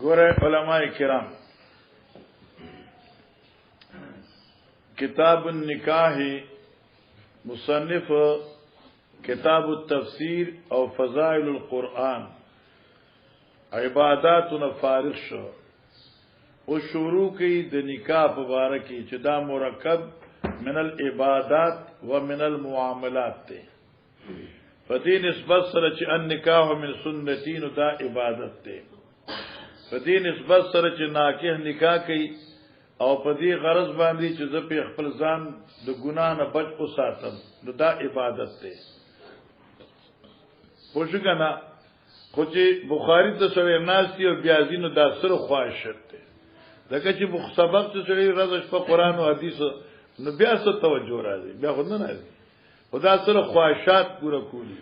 گورے علماء کرام کتاب النکاح مصنف کتاب التفسیر او فضائل القرآن عباداتنا فارغ شو او شروع کی د نکاح مبارکی چې دا مرکب من العبادات ومن المعاملات ته فدی نسبت سره چې النکاح من سنتین دا عبادت ته فدی نسبت سره چې ناکح نکاح کوي او پدی غرض باندې چې زه په خپل ځان د ګناه نه بچ اوساتم نو دا عبادت ته پوښګنا خو چې بخاری ته سوي ناسي او بیازینو دا سره خواهشت ته دغه چې سبب ته سړي راځي په قران او حديث نو بیا څه توجه راځي بیا خو نه راځي خدا سره خواهشات پورا کولی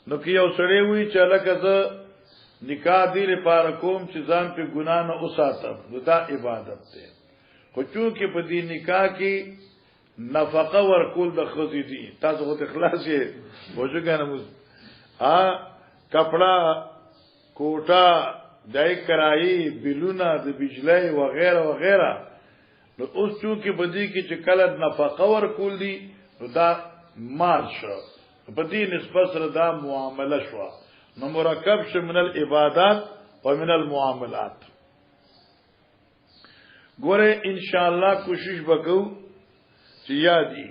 نو کې یو سړی وی چې لکه زه نکاح دی لپاره کوم چې ځان په ګناه نه اوساتم نو دا عبادت ده خو چې په دې نکاح کې نفقه ورکول د خزې دي تاسو خو اخلاص یې وځګنه کپڑا کوټا دای کرایي بلونه د بجلی وغیرہ وغیرہ نو اوس چې بدی کې چې کله نفقه ورکول دي نو دا مال شو په دې نسبت سره دا معامله شو نو مرکب شو من العبادات ومن المعاملات ګوره ان شاء الله کوشش وکړو چې یادي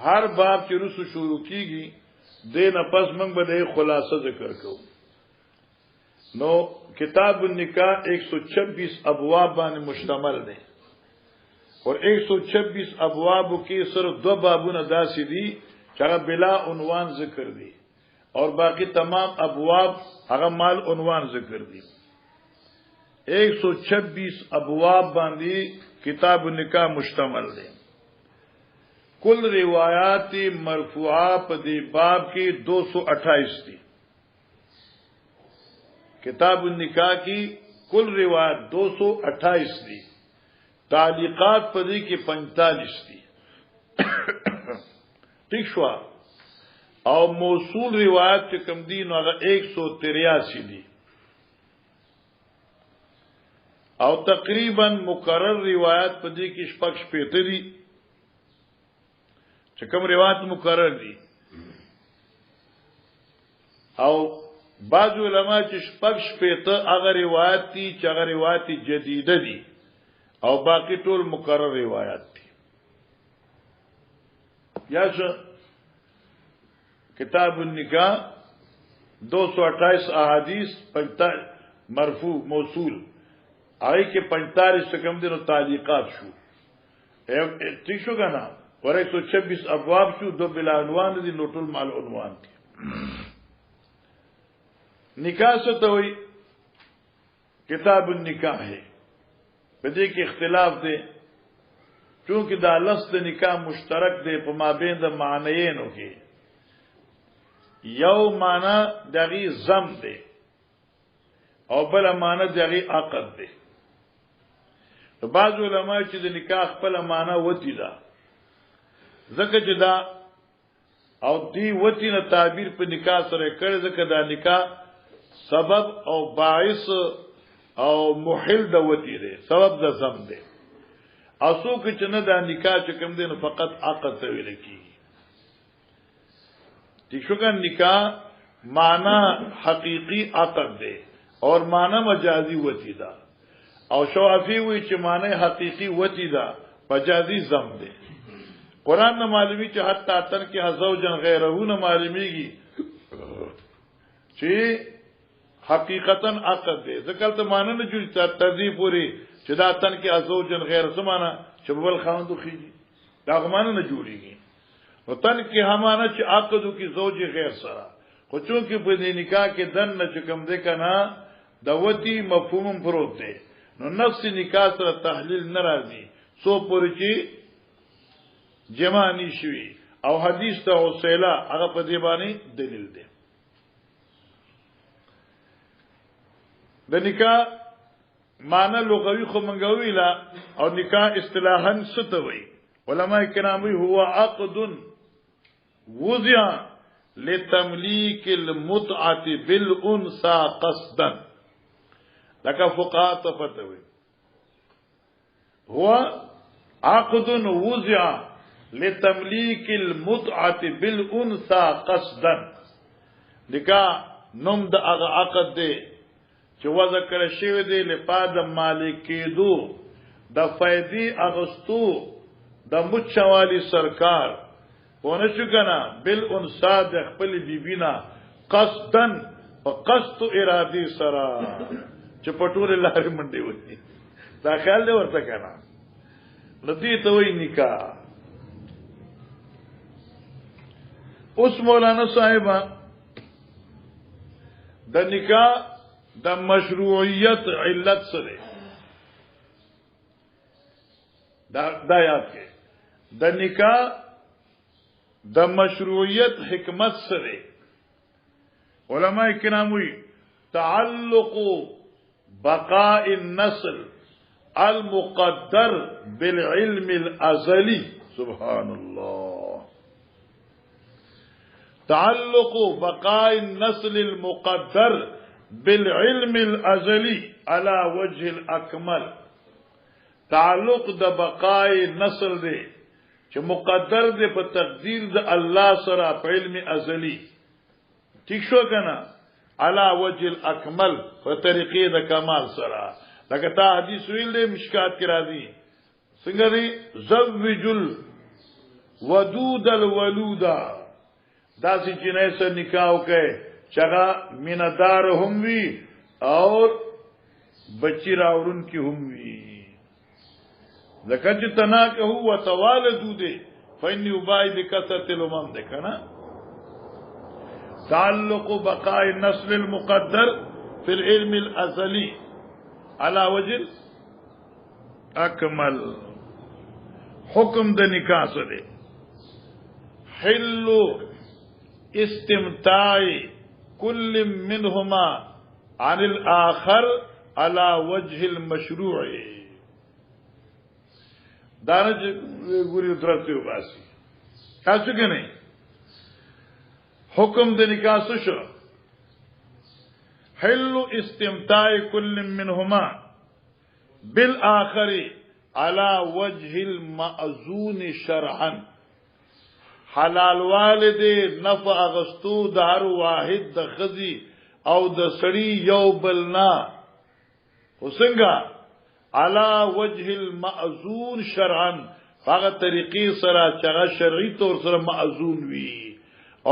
هر باب چې رسو شروع کیږي دینه پس موږ به د خلاصه ذکر کوو نو کتاب النکاح 126 ابواب باندې مشتمل دی اور 126 ابواب کې صرف دو بابونه داسې دي چې هغه بلا عنوان ذکر دي اور باقی تمام ابواب هغه مال عنوان ذکر دي 126 ابواب باندې کتاب النکاح مشتمل دی کل روایات مرفوعہ په دې باب کې 228 دي کتاب النکاح کی کل روایت 228 دی تعلیقات په دې کې 45 دي ٹھیک شو او موصول روایت چې کم دي نو هغه 183 دي او تقریبا مکرر روایت په دې کې شپږ شپږ دي چې کوم روایت مکرر دي او بعض علماء چې شپږ شپېته هغه روایت دي چې هغه روایت جدیده دي او باقی ټول مکرر روایت دي یا کتاب النکاح 228 احادیث 45 مرفوع موصول آئی کے 45 سے کم دنوں تعلیقات شو ٹھیک شو گا نا اور 126 ابواب شو دو بلا عنوان دی نوٹل مال عنوان تھی نکاح سے تو ہوئی کتاب النکاح ہے بدے کے اختلاف دے چونکہ دا لفظ نکاح مشترک دے پما بین دا معنیین ہو کے یو معنی دغی زم دے او بل معنی دغی عقد دے تو بعض علماء چې د نکاح خپل معنی وتی دا زکه چې دا او دی وتی نه تعبیر په نکاح سره کړي زکه دا نکاح سبب او باعث او محل د وتی دی سبب د زم دی اسو کې چې نه دا نکاح چې کوم دی نو فقط عقد ته ویل کی چې شوګه نکاح معنی حقیقی عقد دی اور معنی مجازی وتی دا او شوافی وی چې معنی حقیقی وتی دا مجازی زم دی قرآن نه معلومی چې حتی تن کې زوجن غیره نه معلومیږي چې حقیقتا عقد دی ځکه ته معنی نه جوړ تدی پوری چې دا تن کې زوجن غیر سمانه چې بل خاوند خيږي دا معنی نه جوړیږي او تن کې همانه چې عقد کی زوج غیر سره خو چونکې په دې نکاح کې دن نه چکم دې کنه دوتی مفهوم پروت دی نو نفس نکاح سره تحلیل ناراضي سو پوری چې جمع نشوي او حدیث ته حوصله هغه په دې باندې دلیل دی د نکاح معنی لغوي خو منګوي لا او نکاح اصطلاحا ستوي علماء کرام هو عقد وضع لتملیک المتعة بالانثى قصدا لکه فقهاء ته پته وي هو عقد وضع لتملیک المتعة بالانثى قصدا نکاح نوم د هغه عقد دی چې وضع کړی شوی دی لپاره مالک کېدو د فائدې اغستو د مچوالی سرکار ونه شو کنه بالانثى د خپل بیبینا قصدا فقصد ارادي سرا چې پټول لارې منډي وي دا خیال دی ورته کنه ندی ته وی نکاح اوس مولانا صاحبہ د نکاح د مشروعیت علت سره دا یاد کې د نکاح د مشروعیت حکمت سره علماء کرام وی تعلق بقاء النسل المقدر بالعلم الازلی سبحان الله تعلق بقاء النسل المقدر بالعلم الازلی على وجه الاكمل تعلق د بقاء نسل دی چې مقدر دی په تقدیر د الله سره په علم ازلی ٹھیک شو کنه على وجه الاكمل په طریقې د کمال سره لکه تا حدیث ویل دی مشکات کې راځي څنګه دی زوجل ودود الولودا داسې جنې سره نکاح وکړي چغا میندار هم وی اور بچی راورن کی هم وی ذکر تنا کہ هو توالدو دے فإني أباعد بكثرة الأمم دے کنا تعلق بقاء النسل المقدر في العلم الأزلي على وجه أكمل حکم د نکاح سره حل استمتاع كل منهما عن الآخر على وجه المشروع دانج ګوري درته واسي تاسو کنه حکم د نکاح شو حل استمتاع كل منهما بالآخر على وجه المأذون شرعا حلال والد نفع اغستو د هر واحد د خزي او د سړی یو بلنا وسنګا على وجه المأذون شرعا هغه طریقې سره چې هغه شرعي تور سره مأذون وي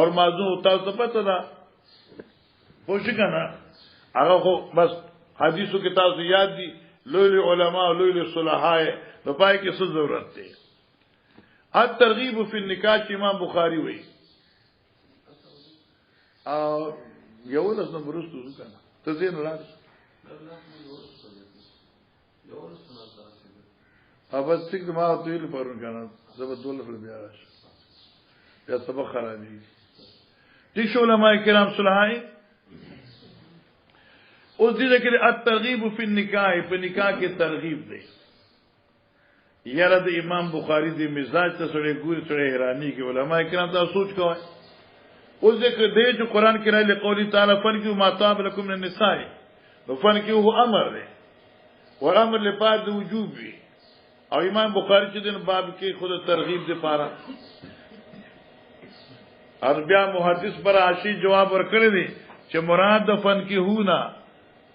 اور مأذون تاسو پته ده پوښی کنه هغه خو بس حدیثو کې تاسو یاد دي لوی علماء لوی صلحاء په پای کې څه ضرورت دی الترغیب فی النکاح امام بخاری وی او یو د نمبر ستو کنه ته زین لاس ابد سیک ما تویل پرون کنه زبر دوله پر بیا راش یا سبق خرابی دي شو علماء کرام صلحای اوس دې کې الترغیب فی النکاح په نکاح کې ترغیب دی یاره د امام بخاری دی مزاج ته سره ګور سره حیرانی کې علماء کرام دا سوچ کوي اوس ذکر دی چې قران کې راځي قولی تعالی فن کې ما طاب لكم من النساء نو فن کې هو امر دی او امر لپاره د وجوب وي او امام بخاری چې دین باب کې خود ترغیب دی پاره اربیا محدث پر عاشی جواب ورکړی دی چې مراد د فن کې هو نه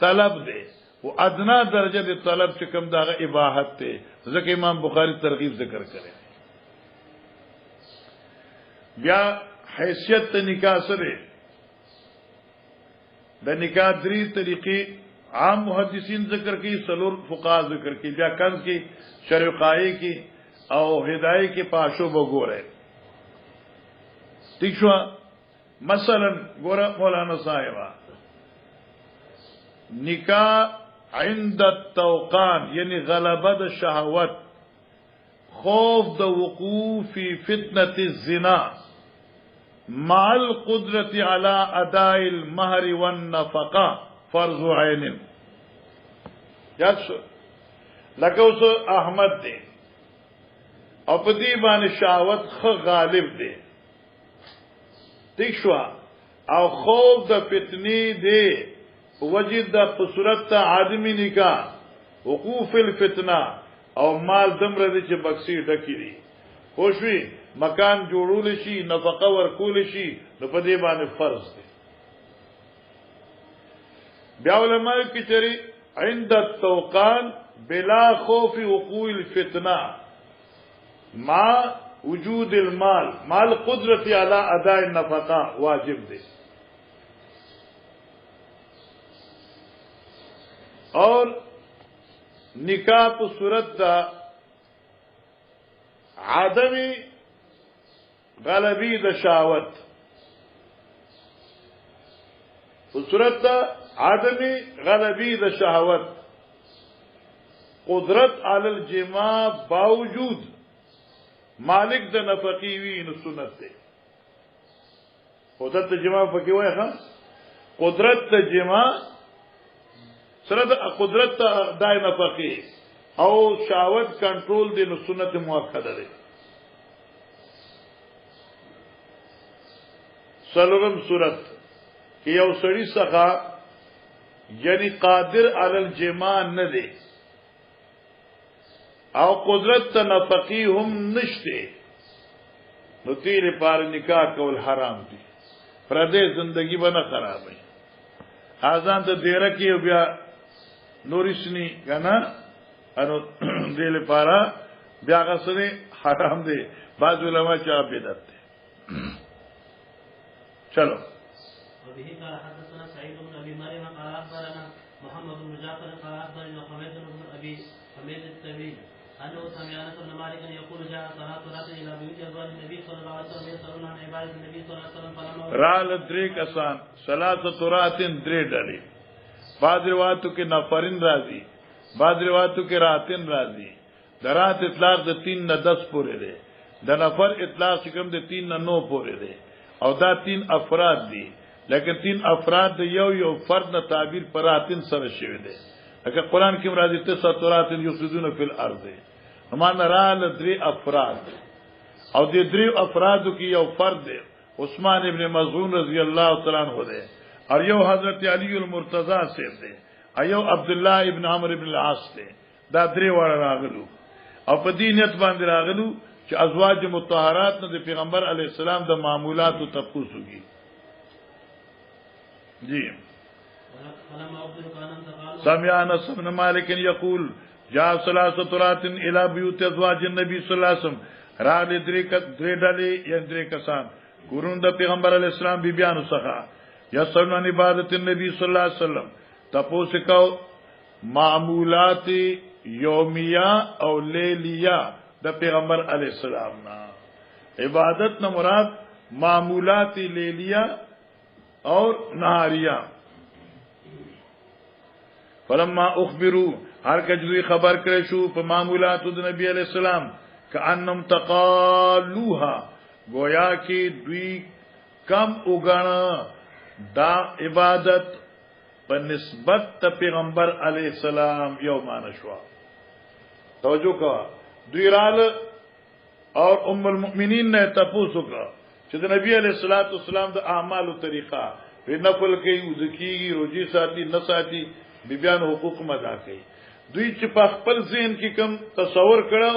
طلب دی او ادنا درجه د طلب چې کوم دغه اباحت ته ځکه امام بخاری ترغیب ذکر کړي بیا حیثیت نکاح سره د نکاح درې طریقې عام محدثین ذکر کوي سلور فقها ذکر کوي بیا کنز کې شرقای کې او هدايه کې پاشو وګوره ٹھیک شو مثلا ګوره مولانا صاحب نکاح عند التوقان یعنی غلبه د شهوت خوف د وقوع فی فتنه الزنا مع القدرة على اداء المهر والنفقه فرض عین یاد شو لکه اوس احمد دی او په دې باندې شهوت خ غالب دی تکشوا او خوف د فتنې دی وجد د صورت عادمی نکاح وقوف الفتنه او مال دمره دي چې بکسي ډکی دي خوشوي مکان جوړول شي نفقه ورکول شي نو په دې باندې فرض دي بیا علماء کی چری عند التوقان بلا خوف وقوع الفتنه مع وجود المال مال قدرت علی اداء النفقه واجب دي اور نکاح په صورت دا عدمی غلبی د شهوت په صورت دا عدمی غلبی د شهوت قدرت علی الجماع باوجود مالک د نفقی وی نو سنت ده قدرت د جماع پکې وای ها قدرت د جماع سره د قدرت د نفقی او شهوت کنټرول دی نو سنت مؤکده ده سلورم صورت کې یو سړی څخه یعنی قادر علی الجماع نه دی او قدرت ته نفقی هم نشته نو تیر پار نکاح کول حرام دي پردې زندگی بنا خرابه اذان ته ډیر کې بیا نورشنی کنه انو دل پارا بیا غسره حرام دي بعض علماء چا بدعت دي چلو وبه قال حدثنا سعيد بن ابي مريم قال اخبرنا محمد بن جعفر قال اخبرنا حميد بن ابي حميد التميمي انه سمع انس بن مالك يقول جاء صلاه رات الى بيوت ازواج النبي صلى الله عليه وسلم يسالون عن عباده النبي صلى الله عليه وسلم فلما رال درې کسان صلاه راتن درې ډلې بعض روایتو کې نفرین راځي بعض روایتو کې راتن راځي درات اطلاق د 3 نه 10 پورې ده د نفر اطلاق کوم د 3 نه 9 پورې ده او دا 3 افراد دي لیکن 3 افراد د یو فرد نه تعبیر پر راتن سره شوی ده اگر قران کې مرادی ته ساتورات یفسدون فی الارض معنا رال درې افراد او د درې افرادو کې یو فرد ده عثمان ابن مظعون رضی الله تعالی عنہ ده اور یو حضرت علی المرتضی سے ده ایو عبد الله ابن عمرو ابن العاص ده دا درې وړ راغلو او په دینیت باندې راغلو چې ازواج مطهرات نه د پیغمبر علی السلام د معمولات او تفوسږي جی سمع انس بن مالک یقول جاء ثلاثه رات الى بيوت ازواج النبي صلی الله علیه وسلم را درې ډلې یا درې کسان کورون د پیغمبر علی السلام بیبیانو څخه یسرن عن عبادت النبي صلی الله علیه وسلم تاسو کو معمولات یومیہ او لیلیہ د پیغمبر علی السلام نا عبادت نہ مراد معمولات لیلیہ اور نہاریہ فلما اخبروا ہر کجوی خبر کرے شو په معمولات د نبی علیہ السلام کانم تقالوها گویا کی دوی کم وګڼه دا عبادت په نسبت ته پیغمبر علیہ السلام یو مانشوا توجه کا دوی رال اور ام المؤمنین نے تپوسو کا چې د نبی علیہ الصلوۃ والسلام د اعمالو طریقہ په نفل کې وذکیږي روزي ساتي نه ساتي بیبیان حقوق مدا کوي دوی چې په خپل ذهن کې کم تصور کړو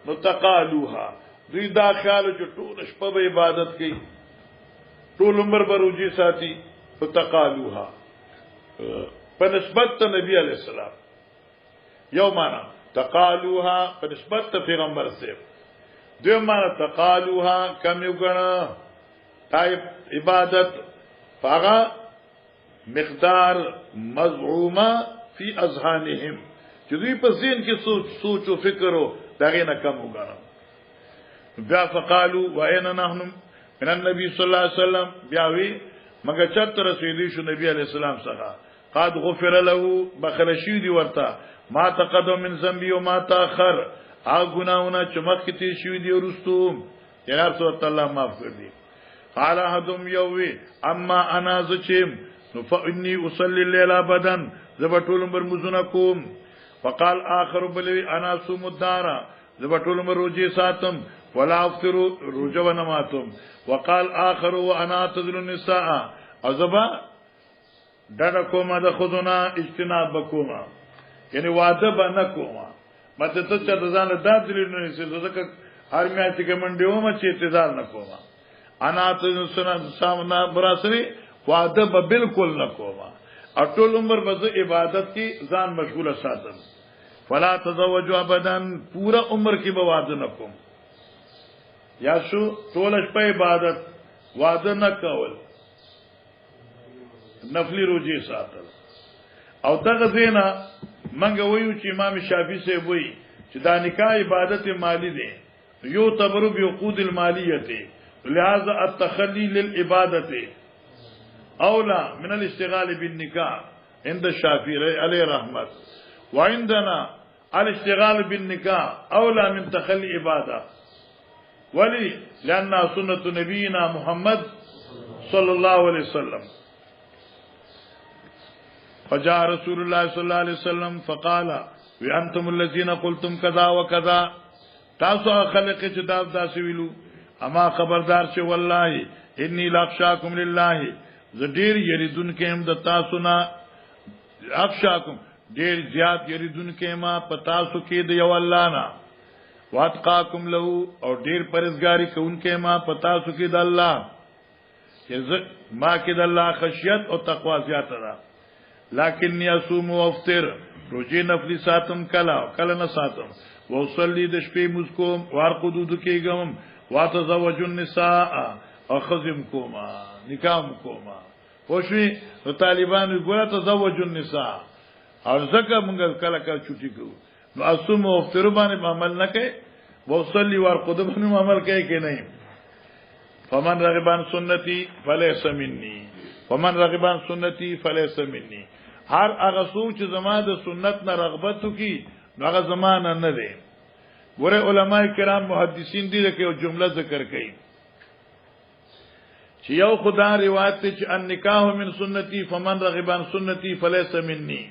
نو تقالوها دوی دا خیال چې ټول شپه به عبادت کوي ټول عمر به روزي ساتي فتقالوها په نسبت ته نبی علیہ السلام یو معنا تقالوها په نسبت ته پیغمبر سره دیو معنا تقالوها کم یو غنا تای عبادت فغا مقدار مزعومه فی اذهانهم چې دوی په ذهن کې سوچ او فکر او دغه نه کم وګڼه بیا فقالوا واین نحن من النبي صلی الله علیه وسلم بیا وی مگر چرته رسیدلی شو نبی علیہ السلام څخه قد غفر له بخلشی دی ورته ما تقدم من ذنبی و ما تاخر ا گناونه چمک کی شوی دی ورستو یا رسول الله معاف کړ دی قال احدم یوی اما انا زچم فانی اصلی الليل ابدا زبطول عمر مزنا کوم وقال اخر بل انا صوم الدار زبطول عمر روزي ساتم ولا افطروا رجوا ماتم وقال اخر وانا اعتذر النساء ازبا دغه کومه د خودنا اجتناب بکوما یعنی وعده باندې کوما مته ته چې ځان د دلیل نه سي ځکه هر میا چې ګمنډیو ما چې اعتذار نه کوما انا ته سنا سامنا براسري وعده به بالکل نه کوما اټول عمر به عبادت کی ځان مشغوله ساتم فلا تزوجوا ابدا پورا عمر کی به وعده نه کوم یا شو ټول شپه عبادت وعده نه کول نفلی روجی ساتل او دغه زینا منګ وایو چې امام شافعي سے وایي چې دا نکاح عبادت مالی دی یو تبرو بعقود المالیه لہذا التخلي للعباده اولا من الاشتغال بالنکاح عند الشافعي علیہ رحمت وعندنا الاشتغال بالنکاح اولا من تخلي عباده ولی لانها سنت نبینا محمد صلی الله علیه وسلم فجاء رسول الله صلى الله عليه وسلم فقال وانتم الذين قلتم كذا وكذا تاسو خلق جداب داسې ویلو اما خبردار چې والله انی لاخشاکم لله زډیر یریدون کې هم د تاسو نه اخشاکم ډیر زیات یریدون کې ما پتا سو کې دی الله نه واتقاکم له او ډیر پرهیزګاری کوونکې ما پتا سو کې د الله چې ما کې د الله خشیت او تقوا زیات ده لكن يصوم وافطر روزي نفلي ساتم کلا نه ساتم وصلي د شپې مزکوم وارقدود کېګم واتزوج النساء اخذم کوما نکام کوما پوښي طالبان ګوره تزوج النساء او زکه موږ کله کله چټي کوو نو اصوم وافطر باندې عمل نه کوي وصلي وارقدود باندې عمل کوي کې نه فمن رغبان سنتي فليس مني ومن رغبان سنتي فليس مني هر هغه څوک چې زما د سنت نه رغبت وکي هغه زمانہ نه دی ګوره علما کرام محدثین دي چې یو جمله ذکر کړي چې یو خدا روایت ته چې النکاح من سنتي فمن رغبان سنتي فليس مني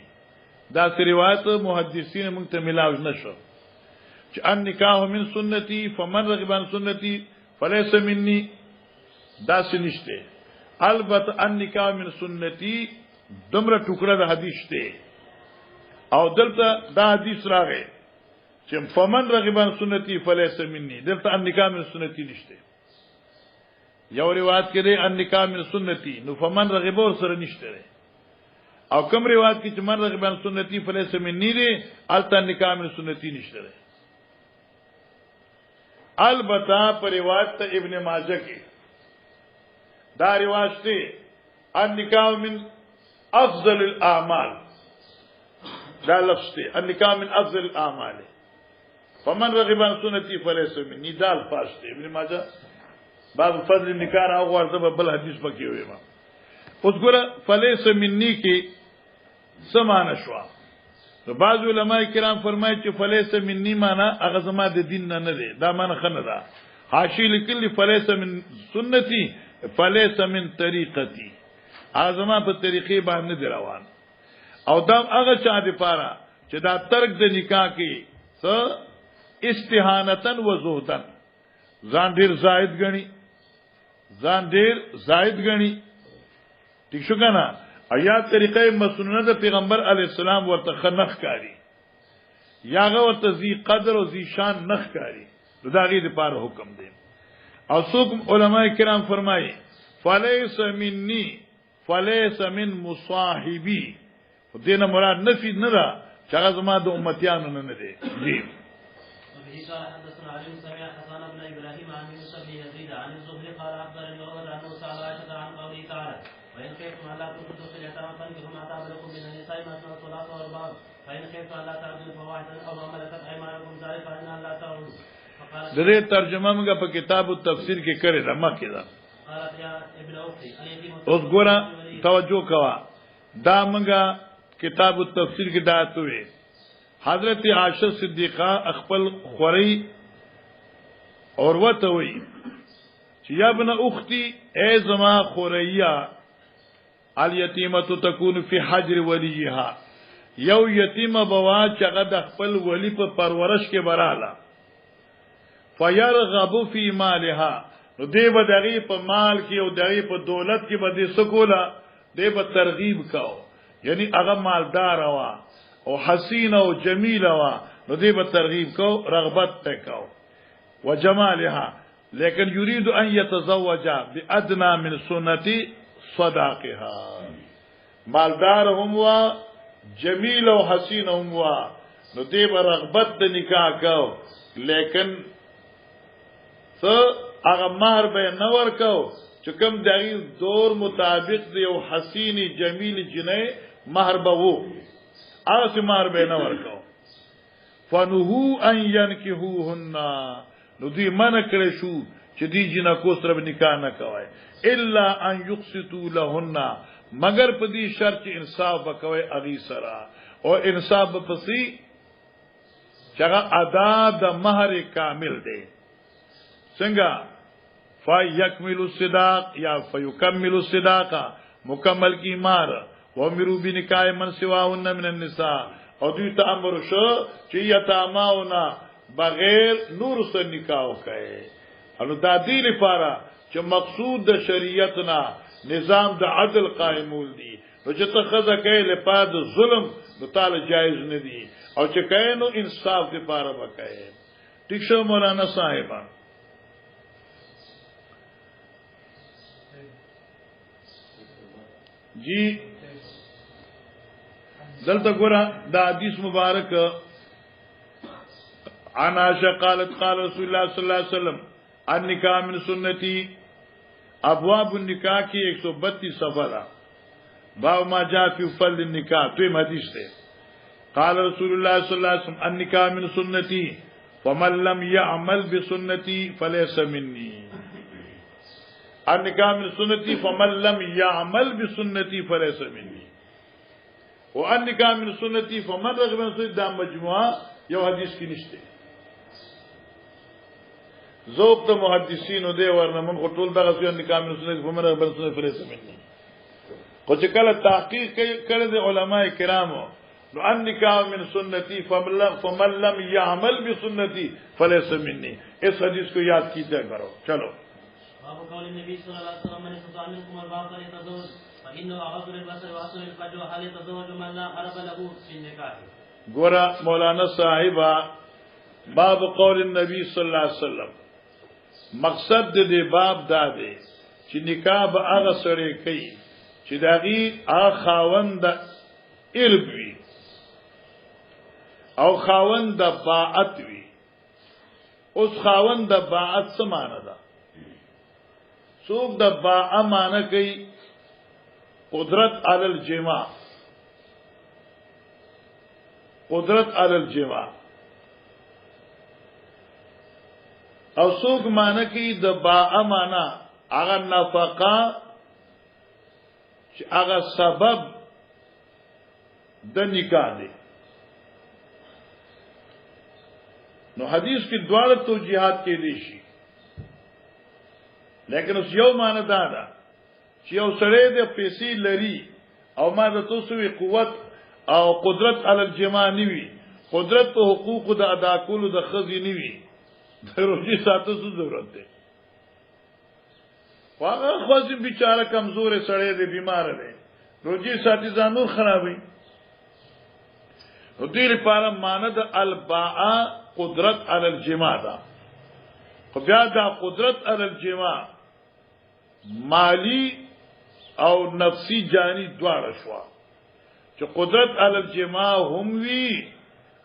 دا سی روایت محدثین موږ ته ملاوج نشو چې النکاح من سنتي فمن رغبان سنتي فليس مني دا سی نشته البته النکاح من سنتي دمره ټوکړه د حدیث ته او دلته دا حدیث راغی چې فمن رغبان سنتي فليس مني دلته النکاح من سنتي نشته یو روایت کې دی النکاح من سنتي نو فمن رغب ور سره نشته او کوم روایت کې چې من رغبان سنتي فليس مني دی الته النکاح من سنتي نشته البته پر روایت ابن ماجه کې دا روایت ته النکاح من افضل الاعمال دا لفظ ته النکاح من افضل الاعمال فمن رغب عن سنتي فليس مني دا الفاظ ته ابن ماجه باب فضل النکاح او ورته بل حدیث پکې وي ما اوس ګره فليس مني کې سمانه شو نو بعض علماء کرام فرمایي چې فليس مني معنا هغه زما د دین نه دی دا معنا خنه ده حاشیه لیکلی فليس من سنتي فليس من طریقتي اعظم په طریقې باندې دی روان او دا هغه چا دی پاره چې دا ترک د نکاح کې څه استهانتن و زهدن ځان ډیر زائد غني ٹھیک شو کنه آیات طریقې مسنونه د پیغمبر علی السلام ورته خنخ کاری یاغه ورته ذی قدر او ذی شان نخ کاری دا غي د پاره حکم دی او څوک علماء کرام فرمایي فلیس منی فلیس من مصاحبی دینه مراد نفی نه را چې هغه زما د امتیانو نه دی جی وبه قال حدثنا علي سمع حسن بن ابراهيم عن يوسف بن يزيد عن الزهري قال اخبرني عمر انه سال عائشه عن قوله تعالى وان خفتم الا تقسطوا في اليتامى فانكحوا ما طاب لكم من النساء مثنى وثلاث ورباع فان خفتم الا تعدلوا فواحدا او ما ملكت ايمانكم ذلك فان الله تعالى د دې ترجمه موږ په کتاب التفسیر کې کړې ده مکه ده اوس ګوره توجه کوا دا موږ کتاب التفسیر کې داتو وي حضرت عائشہ صدیقہ خپل خوري اور وته وي چې یا ابن اختي ای زما خوریا الیتیمه تكون فی حجر ولیها یو یتیمه بوا چې هغه د خپل ولی په پرورش کې براله فيرغب في مالها نو دی به دغه په مال کې او دغه په دولت کې به د سکولا دی به ترغیب کاو یعنی هغه مالدار وا او حسین او جمیل وا نو دی به ترغیب کاو رغبت تکاو وجمالها لیکن یرید ان يتزوج بادنى من سنتي صداقها مالدار هم وا جمیل او حسین هم وا نو دی به رغبت د نکاح کاو لیکن هغه مہر به نور کو چې کوم دغه دور مطابق دی او حسین جمیل جنې مہر به وو هغه مہر به نور کو فنهو ان ينكحوهن نو دی منع کړی شو چې دی جنا کو سره نکاح نه کوي الا ان يقسطوا لهن مگر په دې شرط چې انصاف وکوي اغي سره او انصاف پسې چې ادا د مہر کامل دی څنګه فیکمل الصداق یا فیکمل الصداق مکمل کی مار وامروا بنکاح من سواهن من النساء او دوی ته امر شو چې یتاماونا بغیر نور سره نکاح وکړي انو د دې لپاره چې مقصود د شریعت نه نظام د عدل قائمول دي نو چې ته خزه کوي لپاره د ظلم نو تعالی جایز نه دي او چې کوي نو انصاف لپاره وکړي ٹھیک شو مولانا صاحبان جی دلته ګورا دا حدیث مبارک عن عائشہ قالت قال رسول الله صلی الله علیه وسلم النکاح من سنتی ابواب النکاح کی 132 صفحہ باب ما جاء فی فضل النکاح تو حدیث ہے قال رسول الله صلی الله علیه وسلم النکاح من سنتی فمن لم يعمل بسنتی فليس مني النکاح من سنتی فمن لم يعمل بسنتی فليس مني والنکاح من سنتی فمن رغب عن سنتی دا مجموعه یو حدیث کی نشته ذوق ته محدثین دی ورنه من ټول دغه څه نکاح من سنتی فمن رغب عن سنتی فليس مني خو چې کله تحقیق کړي د علماء کرامو نو النکاح من سنتی فمن لم يعمل بسنتی فليس مني اس حدیث کو یاد کیجئے کرو چلو باب قول النبي صلى الله عليه وسلم من استطاع منكم الباء فليتزوج فانه اغض للبصر واحسن للفرج وهل يتزوج من لا حرب له في النكاح گورا مولانا صاحبہ باب قول النبی صلی اللہ علیہ وسلم مقصد دې باب دا دی چې نکاح به هغه سره کوي چې داغي هغه خاوند ارب وي او خاوند باعت وي اوس خاوند باعت څه معنی ده څوک د باع معنی کوي قدرت علی الجماع قدرت علی الجماع او څوک معنی کوي د باع معنی هغه نفقه چې هغه سبب د نکاح دی نو حدیث کی دواړه توجیهات کې دي شي لیکن اوس یو معنی دا ده چې یو سړی د پیسې لري او ما د توسوي قوت او قدرت علی الجماع نیوي قدرت په حقوق د ادا کولو د خزي نیوي د روزي ساتلو ضرورت ده هغه خو بیچاره کمزور سړی دی بیمار دی روزي ساتي ځانو خرابوي نو دې لپاره معنی د الباء قدرت علی الجماع ده خو بیا دا قدرت علی الجماع مالی او نفسی جانی دواړه شو چې قدرت علی الجماع هم وی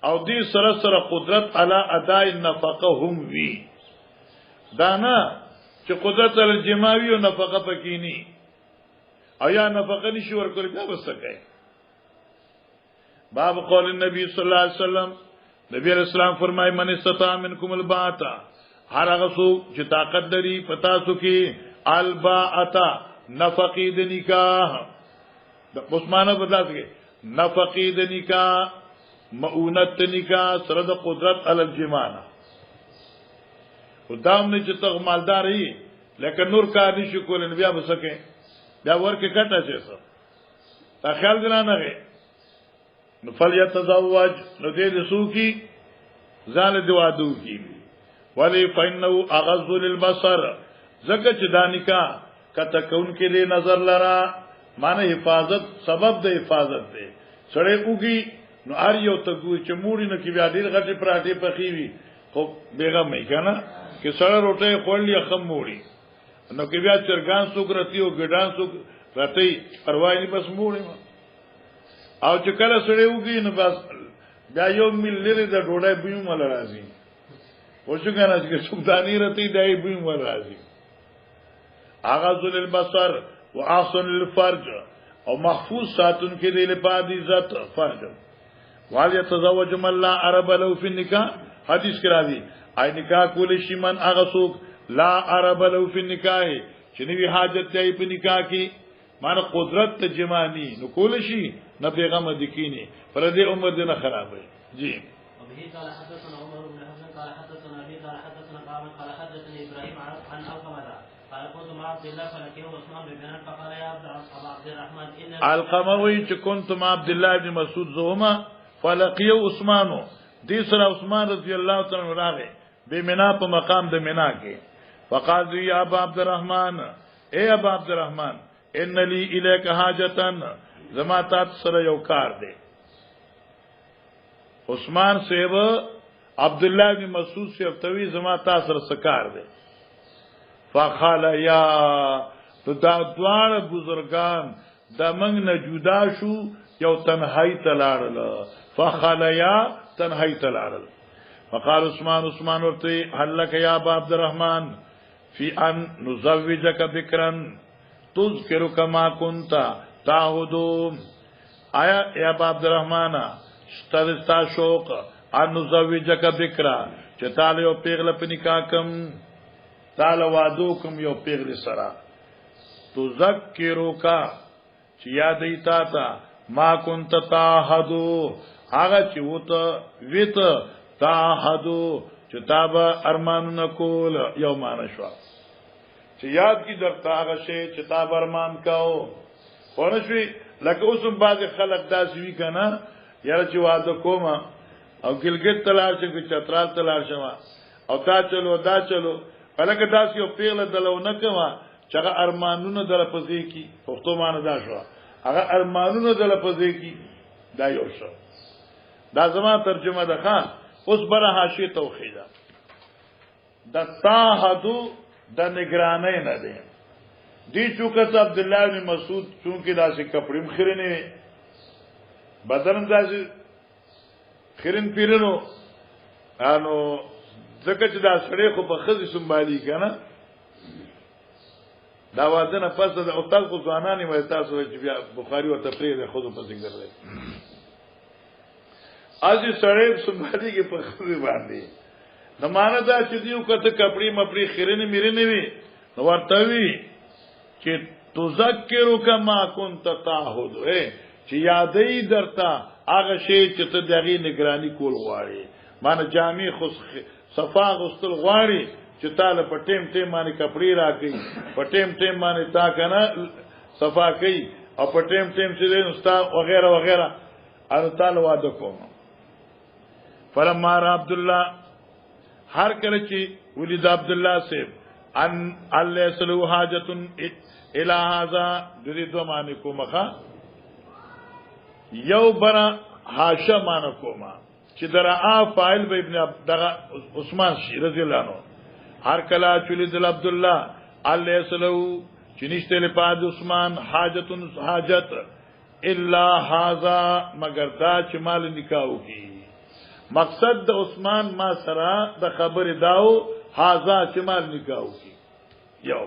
او دې سره سره قدرت علی اداء النفقه هم وی دا نه چې قدرت علی الجماع وی او نفقه پکې ني او یا نفقه نشي ورکول بیا وسکای باب قول النبي صلی الله علیه وسلم نبی علیہ السلام فرمای من استطاع منکم الباء هر هغه څوک چې طاقت لري پتا سو کې الباء نفقې د نکاح د عثمانه بدلاسګي نفقې د نکاح مؤونت د نکاح سره د قدرت علی الجماع خدام نه چې ته مالدار یې لکه نور کار نشي کولای بیا وسکه بیا ورکه کټه شي څه تا خیال درانه غي نو فلیتزوج نو دې سو کی ځان دی وادو کی ولی فإنه اغض للبصر زکه چې دا نکاح کته کون کې دې نظر لرا معنی حفاظت سبب د حفاظت دی سړی وګي نو ار یو ته ګو چې موړي نو کې بیا ډېر غټي پراټي پخې وي خو بیغم نه کنه کې سړی روټي خولي خم موړي نو کې بیا چرګان سوګرتي او ګډان سوګ راته پروا نه بس موړي او چې کله سړی وګي نو بس بیا یو مل لري د ډوډۍ بيو مل راځي وشو کنه چې سوګداني رتی دای بيو مل راځي اغاز للبصر واحسن للفرج او محفوظ ساتون کې دی لپاره د عزت فرج وال يتزوج من لا عرب له في النکاح حدیث کرا دی اي نکاح کول شي من هغه څوک لا عرب له في النکاح چې نوی حاجت دی په نکاح کې معنی قدرت جمانی نو کول شي نه پیغام دکینی پر دې عمر دې نه خرابه جی وبه قال حدثنا عمر بن حسن قال حدثنا ابي قال حدثنا قال حدثني ابراهيم عن القمه قال كنت مع عبد الله فلقيه عثمان بن عفان فقال يا عبد الرحمن ان القموي چې كنت مع عبد الله بن مسعود زوما فلقيه عثمان دې سره عثمان رضی الله تعالی عنہ راغی به منا په مقام د منا کې فقال يا ابا عبد الرحمن اے ابا عبد الرحمن ان لي اليك حاجتن زما تات سره یو کار دی عثمان صاحب عبد الله بن مسعود صاحب توی زما تات سره سکار دی فقال یا دا دوار بزرگان دا منگ نه جدا شو یو تنهایی تلاړل فقال یا تنهایی تلاړل فقال عثمان ورته هل لك يا ابا عبد الرحمن في ان نزوجك بكرا تذكرك ما كنت تعهد آیا یا ابا عبد الرحمن ستاسو شوق ان نزوجك بكرا چې تعالی او پیغله په نکاح کم تعالی وادو کوم یو پیغلی سرا تو ذکرو کا چې یادې تا تا ما كنت تعهدو هغه چې وته ویت تعهدو چې تابا ارمانونه کول یو مان شو چې یاد کی درته هغه شی چې تابا ارمان کاو ورشي لکه اوسم بعض خلک داسې وی کنه یاره چې واده کوم او ګلګت تلار چې چترال تلار شما او تا چلو دا چلو الکه داس یو پیغله دلونه کما چې هغه ارمانونه در پځې کی پښتو مان دا شو هغه ارمانونه در پځې کی دا یو شو دا زما ترجمه ده خان اوس بره حاشیه توحید دا تاحدو د نگرانۍ نه دی دی چوکس عبد الله بن مسعود چونکه داسې کپړې مخرنه بدن داسې خیرن پیرنو انو زکه چې دا سړی خو په خزي سنبالي کنه دا وازنه پس د او تاسو ځوانانی وای تاسو چې بیا بخاری او تفریح د خود په ذکر لري ازي سړی سنبالي کې په خزي باندې نو معنا دا چې دیو کته کپړې مپړې خیرن میرنه وي نو ورته وی چې تذکرو کما كنت تعهد چې یادې درته هغه شی چې ته دغه نگرانی کول غواړي معنی جامع خو صفا غسل غواړي چې تعالی په ټیم ټیم باندې کپڑے راکې په ټیم ټیم باندې تا کنه صفا کوي او په ټیم ټیم چې نستا وغیرہ وغیرہ ان تعالی وعده کوم فلما را عبد الله هر کله چې ولید عبد الله سیب ان الله سلو حاجت الى هذا دې دوه معنی کومه یو برا حاشا معنی کومه چې درا فاعل به ابن عثمان شي رضی الله عنه هر کلا چولید عبد الله علیه السلام چې نشته له پاد عثمان حاجت الا هذا مگر دا چې مال نکاح کی مقصد د عثمان ما سره د خبر داو هاذا چې مال نکاح کی یو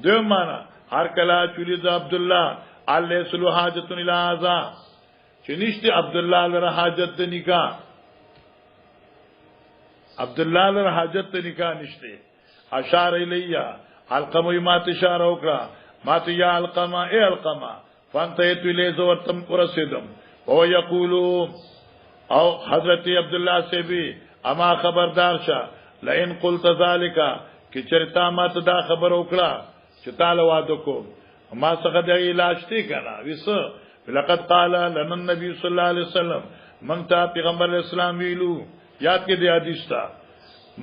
دوی معنا هر کلا چولید عبد الله علیه السلام حاجت الی هذا چې نشته عبد الله لره حاجت د نکاح عبد الله لره حاجت د نکاح نشته اشار الیا القمه ما اشاره وکړه ما ته یا القمه ای القمه فانتهت الی زورتم ورسدم او یقولو او حضرت عبد الله سے بھی اما خبردار شه لئن قلت ذالک کی چرتا ما ته دا خبر وکړه چې تعالی وعده کو ما څنګه د علاج تی کنه وسه لقد قال لنا النبي صلى الله عليه وسلم من تا پیغمبر اسلام ویلو یاد کې دی حدیث تا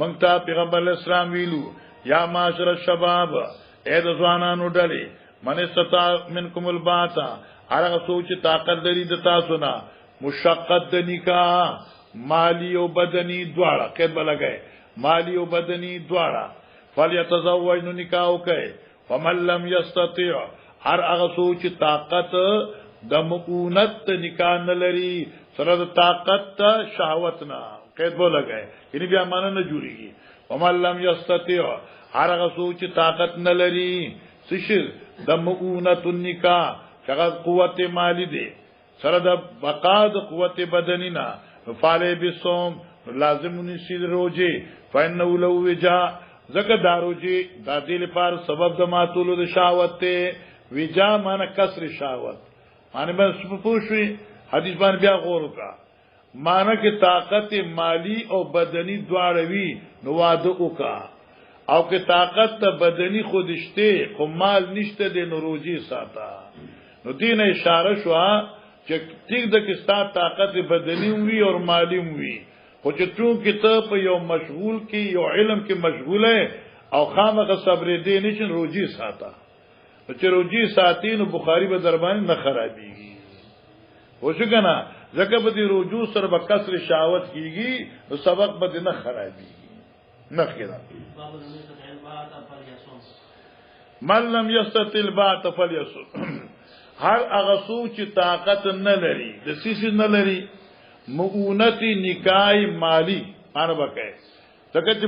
منگتا پیغمبر اسلام ویلو یا معاشر الشباب اے د ځوانانو ډلې من استطاع منکم الباتا هغه سوچ طاقت لري د تاسو نه مشقت د نکاح مالی او بدنی دواړه کې بلګي مالی او بدنی دواړه فلیتزوج نو نکاح وکي فمن لم یستطيع هر هغه سوچ طاقت د مؤونت نکاح نه لري سره د طاقت شهوت نه کې بلګي یعنی بیا معنی نه جوړيږي ومن لم یستطيع هر هغه سوچ طاقت نه لري سشر د مؤونت النکاح څنګه قوت مالی دی سره د بقا د قوت بدنی نه فعلی بصوم لازم نشي روزه فإنه لو وجا زکه داروجي د دې لپاره سبب د ماتولو د شهوت ته وجا معنی کسر شهوت معنی به پوښوي حدیث باندې بیا غور وکړه معنی کې طاقت مالی او بدنی دواړه وی نو واده وکړه او که طاقت ته بدنی خودشته خو مال نشته د نوروزی ساته نو دین اشاره شو چې ټیک د کستا طاقت بدنی وی او مالی وی خو چې چون کې ته په یو مشغول کې یو علم کې مشغوله او خامخ صبر دې نشن روزي ساته چې روزي ساتي نو بخاری به دربان نه خرابيږي وشو کنه ځکه به دې روزو سره به کسر شهوت کیږي نو سبق به نه خرابيږي نه کېدا من لم یستطع الباء فلیصم هر هغه سوچ طاقت نه لري د سیس نه لري مؤونت نکاح مالی معنی وکړي ځکه چې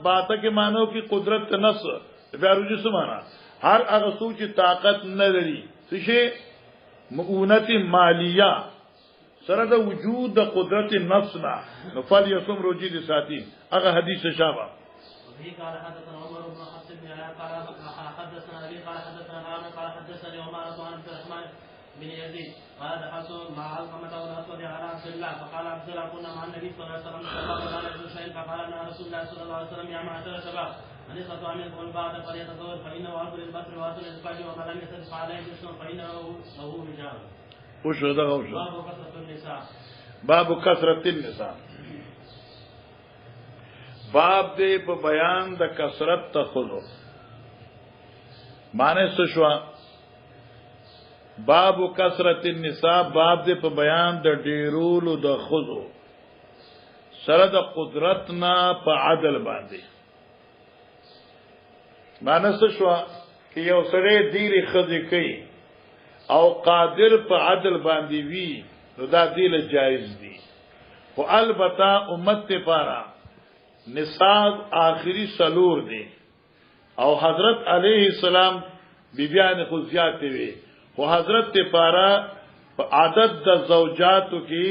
باته کې مانو کې قدرت نفس بیا رجو سمانا هر هغه سوچ طاقت نه لري څه مؤونت مالیه سره د وجود د قدرت نفس نه نو فلیصم روزي دي ساتي هغه حدیث شابه قال حدثنا عمر بن حفص بن قال حدثنا ابي قال حدثنا عامر قال حدثني عمر بن عبد الرحمن بن يزيد قال دخلت مع علقمة والاسود على عبد الله فقال عبد الله كنا مع النبي صلى الله عليه وسلم فقال شيء فقال لنا رسول الله صلى الله عليه وسلم يا معشر الشباب من استطاع منكم الباء فليتزوج فانه عبد للبصر وعبد للفجر وما لم يستطع عليه جسم فانه له رجال. وشو ده وشو؟ باب كثرة النساء. باب كثرة النساء. باب دې په بیان د کثرت تخذو معنی څه شو باب کثرت النساء باب دې په بیان د ډیرولو د خذو سره د قدرت نه په عدل باندې معنی څه شو چې یو سره ډیره خذې کوي او قادر په عدل باندې وي نو دا دیله جایز دي خو البته امت لپاره نصاب آخری سلور دی او حضرت علیہ السلام بیبیان خود زیادتی وی خو حضرت تی پارا پا عدد دا زوجاتو کی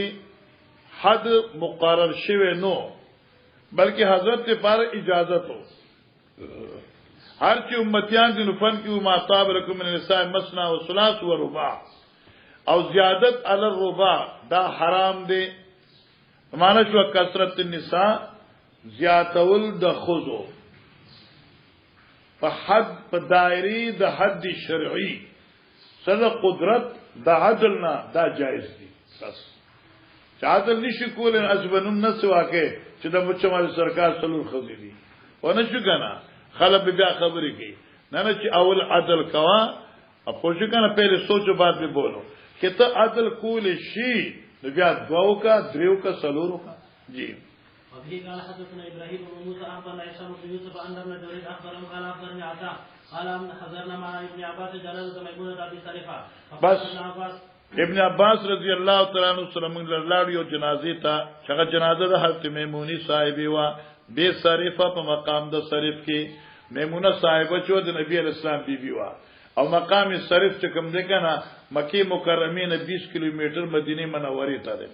حد مقرر شوه نو بلکہ حضرت تی پارا اجازتو هرچی امتیان دی نفن کی ما طاب لکم من نساء مسنا و ثلاث و رباع او زیادت علی الرباع دا حرام دی معنی شو کثرت النساء زیاتول د خذو په حد په دایری د حد شرعي سره قدرت د عدل نه دا جایز دي بس چې عدل نشي کولای ازبنم نه سواکه چې د مچمال سرکار سلور خذي دي ونه شو کنه خلک بیا خبرې کوي نه چې اول عدل کوا اپو شو کنه پہلے سوچو بعد میں بولو کہ ته عدل کول شي بیا دواو کا دریو کا سلورو کا جی وفي قال حدثنا ابراهيم بن موسى اخبرنا هشام بن يوسف عن ابن جرير اخبرهم قال اخبرني عطاء قال حضرنا مع ابن عباس جنازه ميمونه ابي سلفه بس ابن عباس رضی الله تعالی عنہ سره موږ لاړو جنازې ته چې جنازه د حضرت میمونی صاحبې وا به صریفه په مقام د صریف کې میمونه صاحبه چې د نبی اسلام بیبي وا او مقام صریف چې کوم دی کنه مکه مکرمه نه 20 کیلومتر مدینه منوره ته ده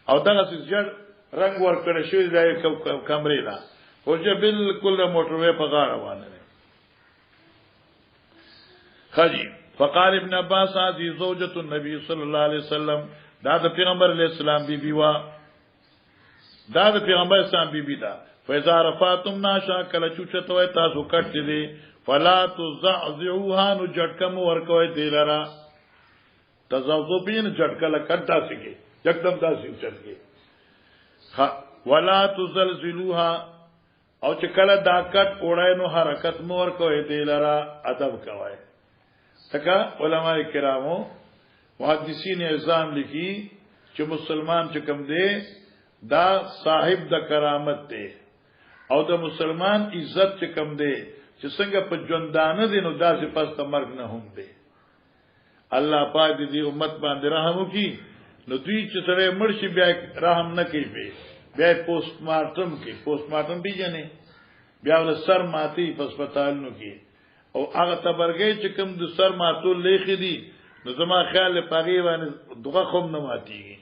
او دغه څه رنگ ور کړی شوی دی کمرې لا او چې بالکل موټر وې په غاړه روانه ده خجی فقال ابن عباس هذه زوجة النبي صلى الله عليه وسلم دا د پیغمبر علیہ السلام بیبي وا دا د پیغمبر اسلام بیبي دا فاذا رفعتم ناشا کله چوچته تاسو کټ دي فلا تزعزعوها نو جټکم ورکوي دلرا تزعزبین جټکل کټا سکی یکدم داسې چټکی ولا تزلزلوها او چې کله دا کټ وړای نو حرکت مور کوي دلرا ادب کوي تکا علماء کرامو محدثین اعظام لیکي چې مسلمان چې کوم دی دا صاحب د کرامت دی او د مسلمان عزت چې کوم دی چې څنګه په ژوندانه دي نو داسې پس ته مرګ نه هم دی الله پاک دې امت باندې رحم وکړي نو دوی چې سره مرشي بیا رحم نه کوي بیا پوسټ مارټم کې پوسټ مارټم پیژنې بیا ول سر ماتي په هسپتالونو کې او هغه تبرګي چې کوم د سر ماتول لیکي دي نو زما خیال پاغي باندې دغه خوم نه ماتيږي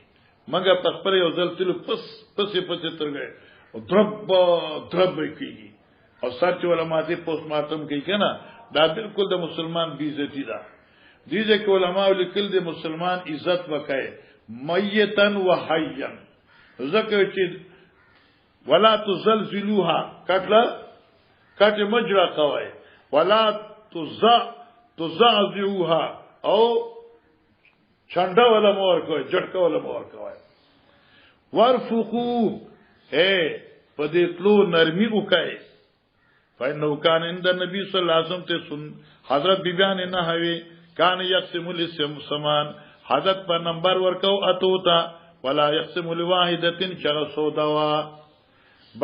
مګر په خپل یو ځل تل پس ترګي او درب کوي او سر چې علماء پوسټ مارټم کوي کنه دا بالکل د مسلمان بی عزتی ده دیجه کې علماء لیکل د مسلمان عزت وکړي میتن و حیا ذکر چې ولا تزلزلوها کټ مجرا کوي ولا تزعزعوها او چنده ولا مور کوي جټکا ولا مور کوي ورفقو په دې تلو نرمي وکړي فإنه كان عند النبي صلى الله عليه وسلم حضرت بیبیان نه هوي کان یقسم للسمان حضرت پر نمبر ورکو اتوتا ولا یقسم لواحدتين چغه سوداوا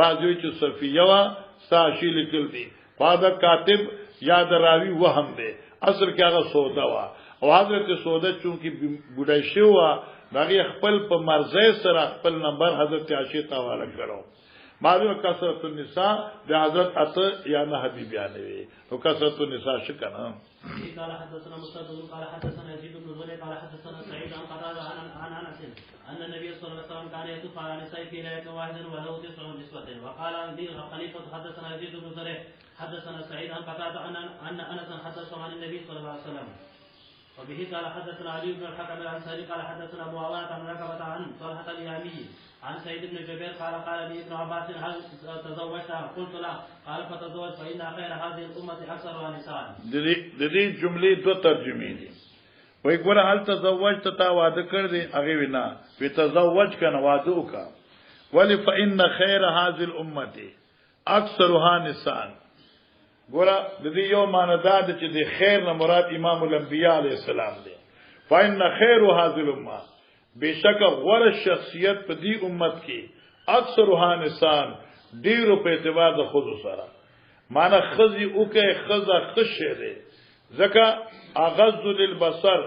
بعضوی چې صفیه وا ساشی لیکل دي فاده کاتب یاد راوی وهم دي اصل کې هغه سوداوا او حضرت سوده چونکی بډای شو دغه خپل په مرزه سره خپل نمبر حضرت عائشہ ته حواله کړو معلومه کثرت النساء د حضرت اته یا نه حبیب بیانوي او کثرت النساء شکنه قال حدثنا مسدد قال حدثنا يزيد بن زريع قال حدثنا سعيد عن قتادة عن انس ان النبي صلى الله عليه وسلم كان يطوف على نساء في ليله واحده وله 9 نسوة وقال لي خليفة حدثنا يزيد بن زريع حدثنا سعيد عن قتادة ان انس حدثه عن النبي صلى الله عليه وسلم وبه قال حدثنا علي بن الحكم الانصاري قال حدثنا ابو عوانة عن ركبة عن طلحة اليامي عن سعيد بن جبير قال لي ابن عباس هل تزوجت قلت لا قال فتزوج فإن خير هذه الأمة أكثرها نساء د دې جملې دوه ترجمې دي وای ګوره هل تزوجت تا واده کړ دې هغه وینا په تزوج کنه واده وکا ولی فإن خير هذه الأمة أكثرها نساء ګوره د دې یو معنی دا چې د خیر نه مراد امام الانبیاء علیه السلام دی فإن خير هذه الأمة بشک غور شخصیت په دې امت کې اکثرها نسان ډیرو په اعتبار د خود سره معنا خزي او کې خزه خشه ده ځکه اغض للبصر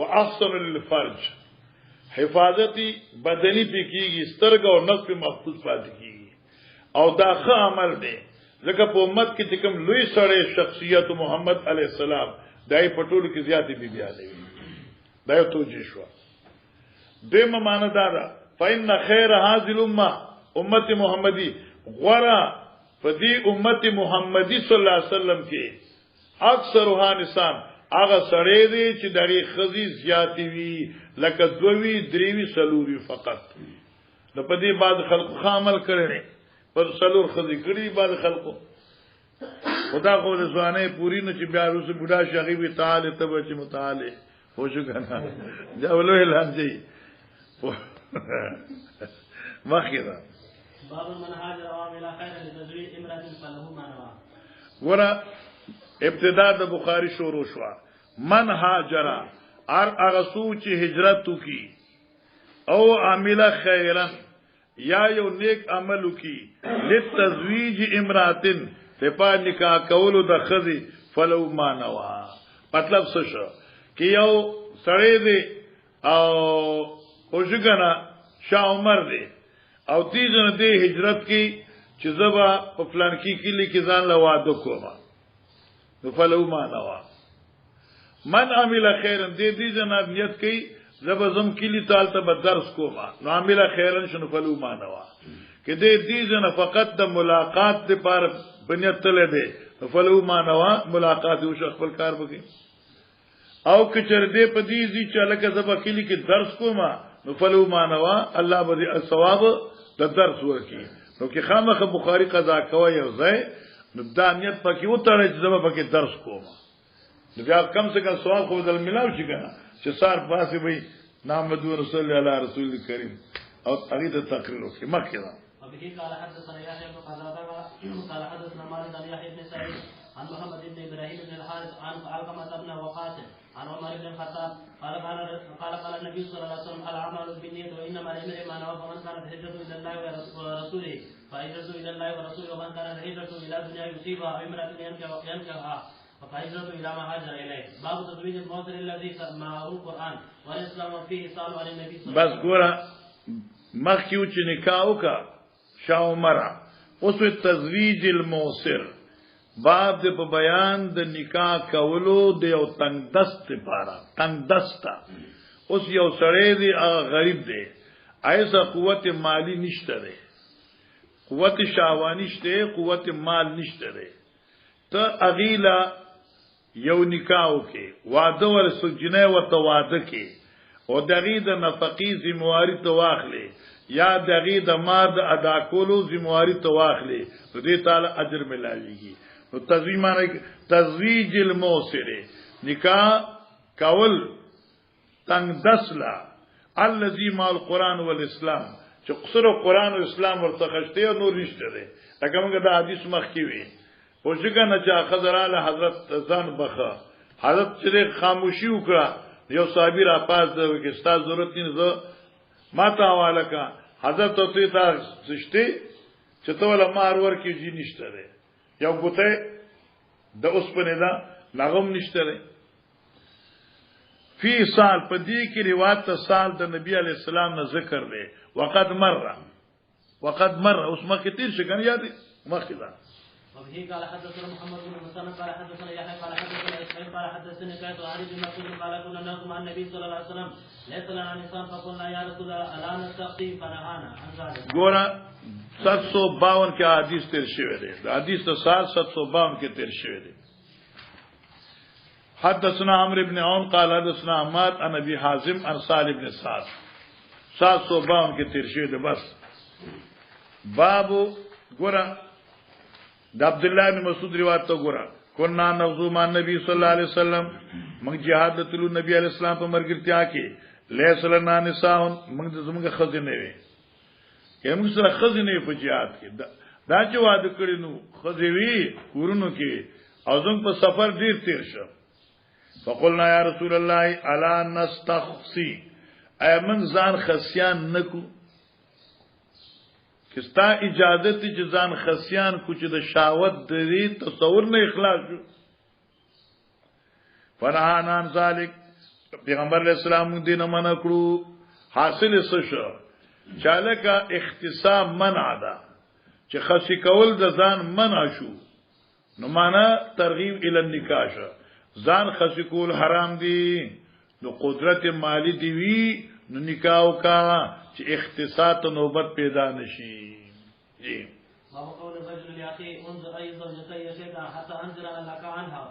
واحسن للفرج حفاظتي بدني پکېږي سترګ او نس په محفوظ پاتې کیږي او دا ښه عمل دی ځکه په امت کې چې کوم لوی سره شخصیت محمد علی السلام دای پټول کې زیاتې بیبيانه وي دا یو توجیه شو دیم معنی دادا فإن خیر هذه الامه امت محمدی غورا فدی امت محمدی صلی الله علیه وسلم کې اکثرها نسان هغه سړی دی چې دغه خزي زیاتی وی لکه دوی دریوی سلوري فقط نو په دې بعد خلق عمل کړي پر سلور خزي کړي بعد خلقو خدا خو ځوانه پوری نه چې بیا روس بوډا شغي وی تعالی تبه چې متعالی هو شو کنه جاولو اعلان جي مخیرا باب من هاجر عامل خير لتزويج امرأة فله ما نوى ورا ابتداء د بخاری شروع شو من هاجر اغسو چې هجرت کی او عامل خیرا یا یو نیک عمل کی لتزویج امرأة په نکاح کولو د خزي فلو ما نوى مطلب څه شو چې یو سړی دی او خوشګنا شاه عمر دی او تیزنه دی هجرت کی چې زبا په پلان کې کلی کې ځان لا واده کوما نو فلو ما نوا من عمل خیرن دې جناب نیت کوي زبا زم کلی تعال ته درس کوما نو عمل خیرن شنو فلو ما نوا کې دې جن فقط د ملاقات لپاره بنیت تل دی فلو ما نوا ملاقات او شخص خپل کار وکي او کچر دې په دې چې لکه زبا کلی کې درس کوما نو فلو ما نوا الله به الثواب د درس ورکی نو کې خامخ بخاری قضا کوي او ځای نو دانیت پکې وتړي چې زما پکې درس کوم نو بیا کم څه کم ثواب خو دل ملاو شي کنه چې سار پاسې وي محمد رسول الله رسول کریم او هغه ته تقریر وکړي مخکې وبه قال حدثنا يحيى بن قتادة قال حدثنا مالك عن يحيى بن سعيد عن محمد بن ابراهيم بن الحارث عن علقمة بن وقاص عن عمر بن الخطاب قال النبي صلى الله عليه وسلم الاعمال بالنية وانما لامرئ ما نوى فمن كانت هجرته الى الله ورسوله فهجرته الى الله ورسوله ومن كانت هجرته الى دنيا يصيبها او امرأة ينكحها فهجرته الى ما هاجر اليه. باب تزويج الموصل الذي معه القران والاسلام فيه صالح عن النبي صلى الله عليه وسلم. بس ګوره مخکیو چې نکاح وکا شاه عمر اوس تزویج الموصر باب د په بیان د نکاح کولو د یو تنگ دست لپاره تنگ دستا اوس یو سړی دی غریب دی ایسا قوت مالی نشته دی قوت شهوانی شته قوت مال نشته دی ته اغیلا یو نکاح وکي واده ورسو جنې ورته واده کې او دغه د نفقې ذمہواری ته واخلې یا دغه د ماد ادا کولو ذمہواری ته واخلې نو دې تعالی اجر ملایږي. نو تزویج الموصر نکاح کول تنگ دسلا الذي مع القران والاسلام چې قصر قران او اسلام ورته خشته او نور نشته ده لکه موږ د حدیث مخ کې وی او څنګه نه چې خضراله حضرت ځان بخا حضرت چې خاموشي وکړه یو صحابي را پاس ده چې ستاسو ضرورت نه زه ما ته حواله کا حضرت ته تاسو سشتي چې ته ولا مار ورکی جی نشته ده یو ګوته د اوسپنه دا لغم نشته ده فی سال په دې کې روایت سال د نبی علی السلام نه ذکر دی وقد مر اوس مخکې تیر شي کنه یاد مخکې دا وبه قال حدثنا محمد بن مسلم قال حدثنا يحيى قال حدثنا اسماعيل قال حدثني كيف علي بن مسعود قال كنا نقول مع النبي صلى الله عليه وسلم ليس لنا نساء فقلنا يا رسول الله الا نستقي فنهانا عن ذلك. ګوره 752 کې حدیث تیر شوی دی حدیث ته 752 کې تیر شوی دی. حدثنا عمرو بن عون قال حدثنا عماد عن ابي حازم عن صالح بن سعد 752 کې تیر شوی دی. بس بابو ګوره د عبد الله بن مسعود روایت ته ګوره کنا نغزو مع نبی صلی الله علیه وسلم موږ jihad تلو نبی علیہ السلام په مرګرتیا کې لیس لنا نساء موږ زموږ خزینه وي موږ سره خزینه په jihad کې دا چې واده کړی نو خزوی ورونو کې او زموږ په سفر ډیر تیر شو فقلنا یا رسول الله الا نستخصي اي من ځان خصيان نکو کستا اجازه تی چې ځان خصيان کو چې د شاوت د تصور نه اخلاص شو فرحانان ذالک پیغمبر علیہ السلام دینه منع کړو حاصل څه شو چاله کا اختصام منع ده چې خصي کول د ځان منع شو نو معنا ترغیب ال النکاح ځان خصي کول حرام دي نو قدرت مالی دی وی نو نکاح کا چې اختصاص نوبت پیدا نشي. جی باب قول الرجل لاخيه انظر اي زوجتي يشهد حتى انزل لك عنها.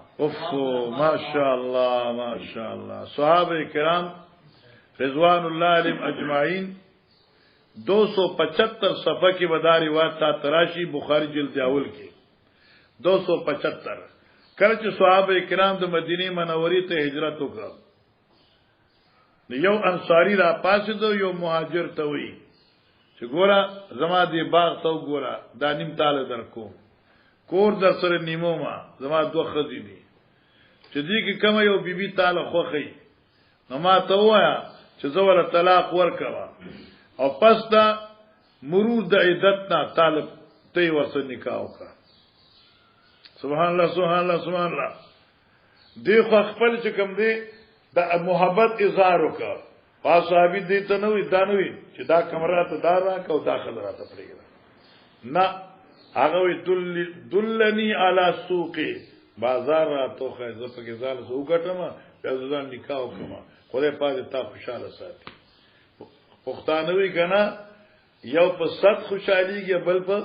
ما شاء الله صحابه کرام رضوان الله علیهم اجمعین 275 صفحه کی وداری واتا تراشی بخاری جلد اول کې 275 کله چې صحابه کرام د مدینه منورې ته هجرت وکړه یو انصاری را پاسید یو مهاجر ته وی چې ګوره زما دی باغ ته ګوره دا نیم تاله درکو کور در سره نیمو ما زما دوه خزې دي چې دې کې کوم یو بیبي تاله خوخی نو ما ته وایا چې زه ول طلاق ورکوا او پس دا مرور د عدت نه طالب ته ورسره نکاح وکړه. سبحان الله دی خو خپل چې کوم دی دا محبت اظهار وکړه صحابي دې ته نوې دانوي چې دا کمره ته دار راکاو داخل راته پرېږه نه هغه وی دلنی علی سوق بازار راته خو زه پکې ځال سو کټم په ځان نکاح وکم خدای پاک ته خوشاله ساتي پښتانه وی کنه یو په صد خوشاليږي بل په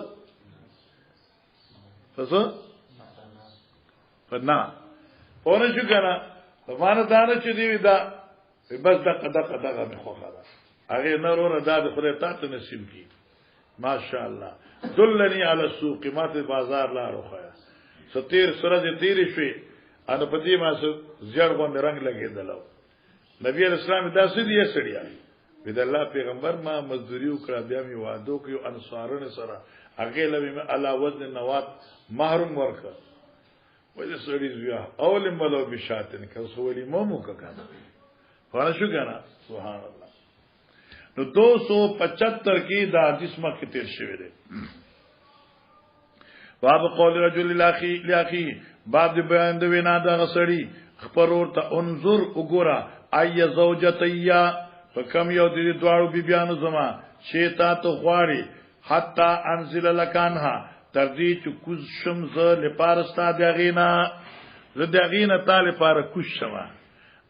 څه پنا اورې شو کنه زمانه دانه چې دی دا بس دغه مخه خاله هغه نورو دا د خدای ته نصیب کی ماشاءالله دلنی علی السوق ماته بازار لا روخه ستیر سره دې تیر شي ان په دې ما زیړ باندې رنگ لګیدلو نبی اسلام دا سړي سړیا بيد الله پیغمبر ما مزدوری وکړه بیا می وعده کوي انصارونه سره هغه لوي علا وزن نوات محروم ورکړه وایي سړي زیا اول ملو بشاتن کسولی مومو کنه فانا شو کنه سبحان الله نو 275 کې دا حدیث مکه تیر شوی دی باب قول رجل لاخي باب د بیان د وینا د غسړي خبرور ته انظر وګورا اي زوجتيا فكم یو د دوړو بیبيانو زما شیتا ته غواړي حتا انزل لکانها تر دې چې کوز شمز لپارستا دغینا زدغینا تعالی لپاره کوش شمه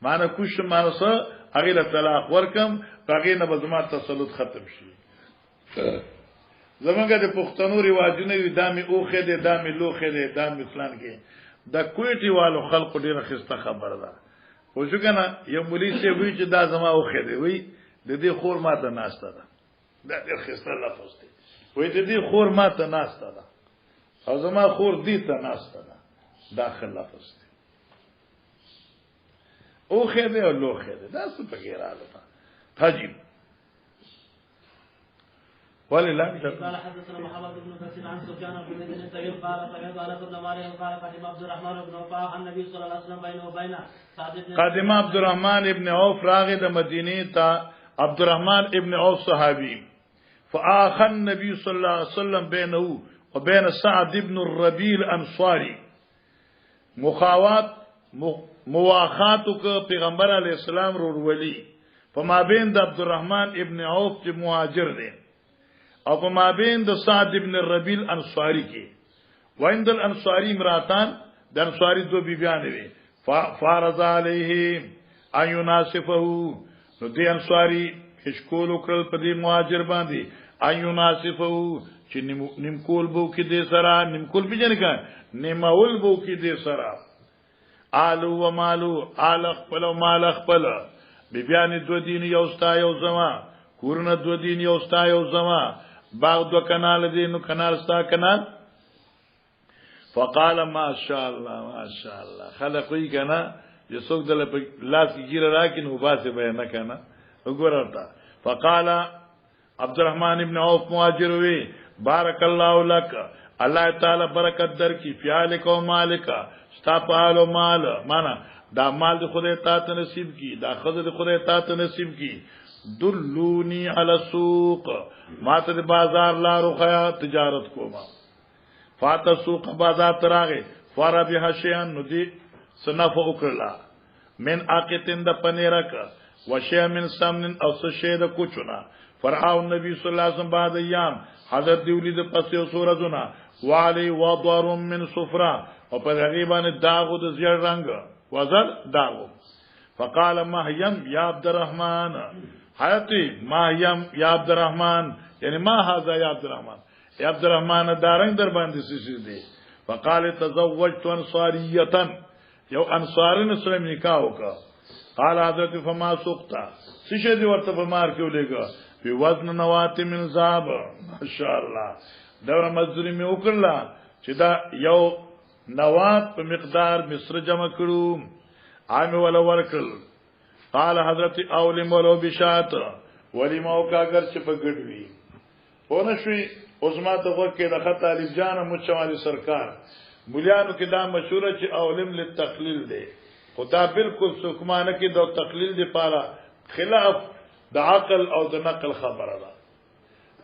معنا کوش معنا سره هغه له طلاق ورکم هغه نه به زما تسلط ختم شي زمونږ د پښتنو رواجونه وي دامي اوخه دي دامي لوخه دي دامي فلان کې د کوټي والو خلق ډیره خسته خبره ده خو شو کنه یو مولوی سی وی چې دا زما اوخه دي وی د دې خور ماته ناشته ده دا ډیر خسته لفظ دی وی د دې خور ماته ناشته ده او زما خور دې ته ناشته ده داخل لفظ دی اوخه دي او لوخه دي دا څه پکې راځي تاجیب ولله قال حدثنا محمد بن كثير عن سفيان بن مدين الطويل قال سمعت انس بن مالك قال قدم عبد الرحمن بن عوف عن النبي صلى الله عليه وسلم بينه وبين قدم عبد الرحمن ابن عوف راغد مدینه تا عبد الرحمن ابن عوف صحابي فآخى النبي صلى الله عليه وسلم بينه وبين سعد بن الربيع الانصاري مخاوات مواخاتک پیغمبر علیہ السلام رولي فما بين د عبد الرحمن ابن عوف چې مهاجر دي او په مابین د سعد ابن الربيع الانصاري کې وایند الانصاري امراتان د انصاري دو بیبيان وي فارض عليه ان يناسفه نو دې انصاري هیڅکول وکړل په دې مهاجر باندې ان يناسفه چې نیمکول بو کې دې سره نیمکول بجن کا نیمول بو کې دې سره آلو و مالو آل خپل او مال خپل بیبيان دو دین یو ستا یو زما کورن دو دین یو ستا یو زما باغ دو کنال دی نو کنال ستا کنال فقال ما شاء الله خلقوی کنا جو سوک دل لاس کی گیر راکن ہو باسے بیانا کنا وګورتا فقال عبد الرحمن ابن عوف مهاجر وی بارک الله لك الله تعالی برکت در کی فیالک و مالک ستا پال و مال معنا دا مال د خدای تعالی نصیب کی دا خزه د خدای تعالی نصیب کی دلونی علی السوق ما ته بازار لارو خیا تجارت کوما فات سوق بازار تراغه فربه شیان ندی صنف وکړه من اقتن د پنیرک وشی من سمن او سشید کوچنا فرعون نبی صلی الله علیه وسلم بعد ایام حضرت دیولی د پسیو سورزنا والی وضر من صفرا او په غیبان داغو د زیړ رنگ وزر داغو فقال مهیم یا عبد الرحمن حیاتی مهیم یا عبد الرحمن یعنی ما هذا یا عبد الرحمن یا عبد الرحمن دارنګ در باندې سشي دي فقال تزوجت انصاريه یو انصارن سره نکاح وکړه قال حضرت فما سقطا سشي دي ورته په مار کې ولېګا په وزن نوات من ذهب ماشاء الله دا مزدوري می وکړه چې دا یو نوات په مقدار مصر جمع کړو عام ولا ورکل قال حضرت اولم ولو بشات ولما او کاګر چې په ګډوي پونه شوي عثمان ته وکړه د خط طالب جان مچوالي سرکار مليانو کې دا مشوره چې اولم للتقلیل دی خدا بالکل سکمانه کې د تقلیل دی پاره خلاف د عقل او د نقل خبره ده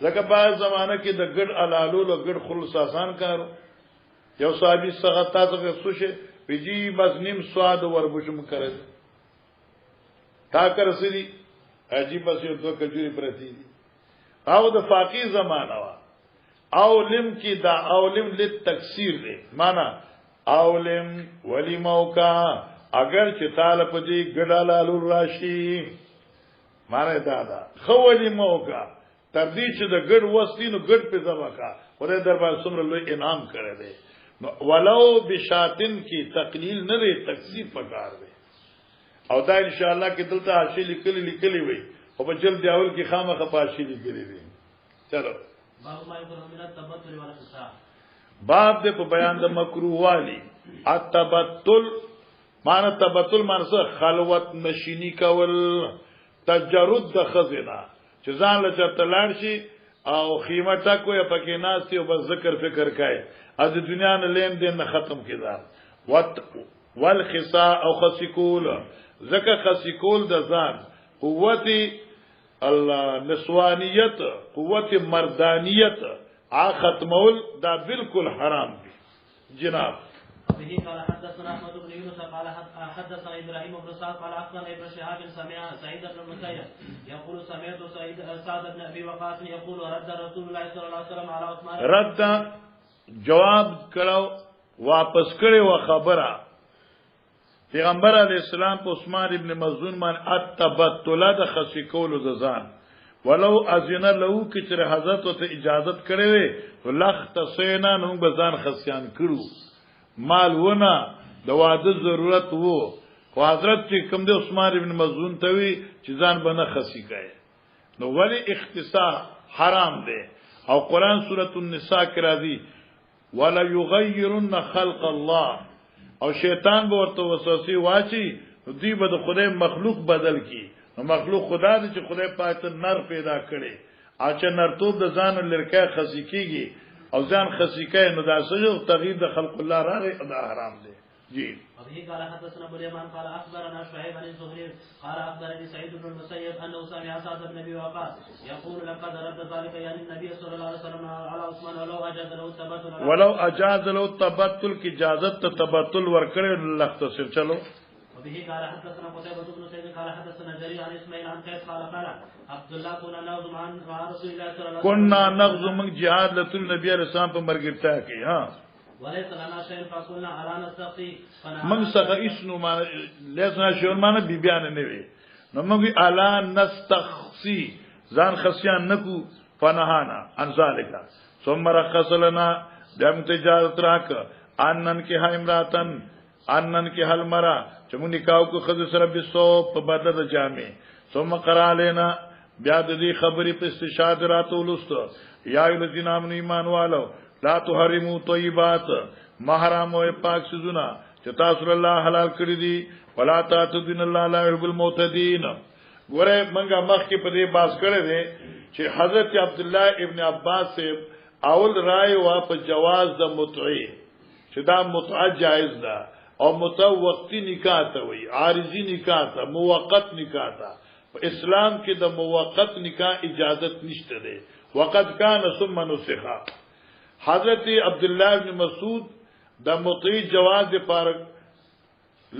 ځکه په زمانه کې د ګډ علالو او ګډ خلص آسان کارو یو صحابي څنګه تاسو سوشه پیجی بس نیم سواد وربشم کړل تا کر سری عجیب بس یو دو کجوري پرتی دي او د فقيه زمانہ وا اولم کی دا اولم للتکسیر دی معنا اولم ولی موقع اگر چې تعالی په دې ګډالالو راشي ماره دا خو ولی موقع تر دې چې د ګډ وستینو ګډ په ځمکا خدای دربار څومره لوی انعام کړی دی ولو بشاتن کی تقلیل نه لري تکسیر پکار دی او دا ان شاء الله کې دلته حاصل لیکلي وي او په جلد اول کې خامخه پاشي لیکلي وي چلو باب دې په بیان د مکروه والی التبتل معنی تبتل معنی خلوت نشینی کول تجرد د خزینه چې ځان له چرته لاړ شي او خیمه ټکو یا پکې ناستي او بس ذکر فکر کوي از دنیا نه لین دین نه ختم کړه والخصاء او خسکول زکه خسکول د ځان قوت النسوانیت قوت مردانیت ختمول دا بالکل حرام دي جناب. به قال حدثنا احمد بن يونس قال حدثنا ابراهيم بن سعد قال اخبرنا ابن شهاب سمع سعيد بن المسيب يقول سمعت سعد بن ابي وقاص يقول رد رسول الله صلى الله عليه وسلم على عثمان رد جواب کړو واپس کړي و خبره پیغمبر علی السلام په عثمان ابن مظعون باندې اتبتل د خسی کول د ځان ولو اذن له کی چې حضرت ته اجازت کړي وي لخت سینا نو به ځان خسیان کړو مال ونه د واده ضرورت وو خو حضرت چې کوم د عثمان ابن مظعون ته وی چې ځان بنه خسی کوي نو ولی اختصاص حرام دی او قران سورۃ النساء کې راځي ولا یغیرن خلق الله او شیطان به ورته وسوسه واچي دوی به د خدای مخلوق بدل کی نو مخلوق خدا دې چې خدای پاک نر پیدا کړي اچ نرتوب د ځان لرکه خسی کیږي او ځان خسی کوي نو دا سجو تغییر د خلق الله راغی دا حرام دی جی. ابي قال حدثنا ابو اليمان قال اخبرنا شعيب بن الزهري قال اخبرني سعيد بن المسيب انه سمع سعد بن ابي وقاص يقول لقد رد ذلك يعني النبي صلى الله عليه وسلم على عثمان ولو اجاز له التبتل کی اجازت تبتل ورکړي لختصر چلو. وبه قال حدثنا قتيبة بن سعيد قال حدثنا جرير عن اسماعيل عن قيس قال عبد الله كنا نغزو مع رسول الله صلى الله عليه وسلم كنا نغزو من جهاد لتل النبي عليه السلام په مرګرتا کې ها وليس لنا شيء فقلنا على نستقي من څنګه اسنو ما لسنا شيء ما بي بیان نه وي نو موږ على نستخسي ځان خسيان نکو فنهانا ان ذلك ثم رخص لنا دم تجارت راک انن کې حمراتن انن کې حل مرا چې مونږ نکاو کو خذ سره بسو په بدل د جامع ثم قرا لینا بیا د دې خبرې په استشهاد راتو لست یا الذین آمنوا ایمان والو لا تحرموا طیبات محرم او پاک سزونه چې تاسو الله حلال کړی دي ولا تعتدوا الله لا يحب المعتدين. ګوره منګه مخ کې په دې باس کړی دی چې حضرت عبد الله ابن عباس سے اول رائے وا په جواز د متعی چې دا متعه جائز ده او متع وقتی نکاح ته وي عارضی نکاح ته موقت نکاح ته په اسلام کې د موقت نکاح اجازت نشته ده وقد کان ثم نسخ. حضرت عبد الله بن مسعود د متعی جواز لپاره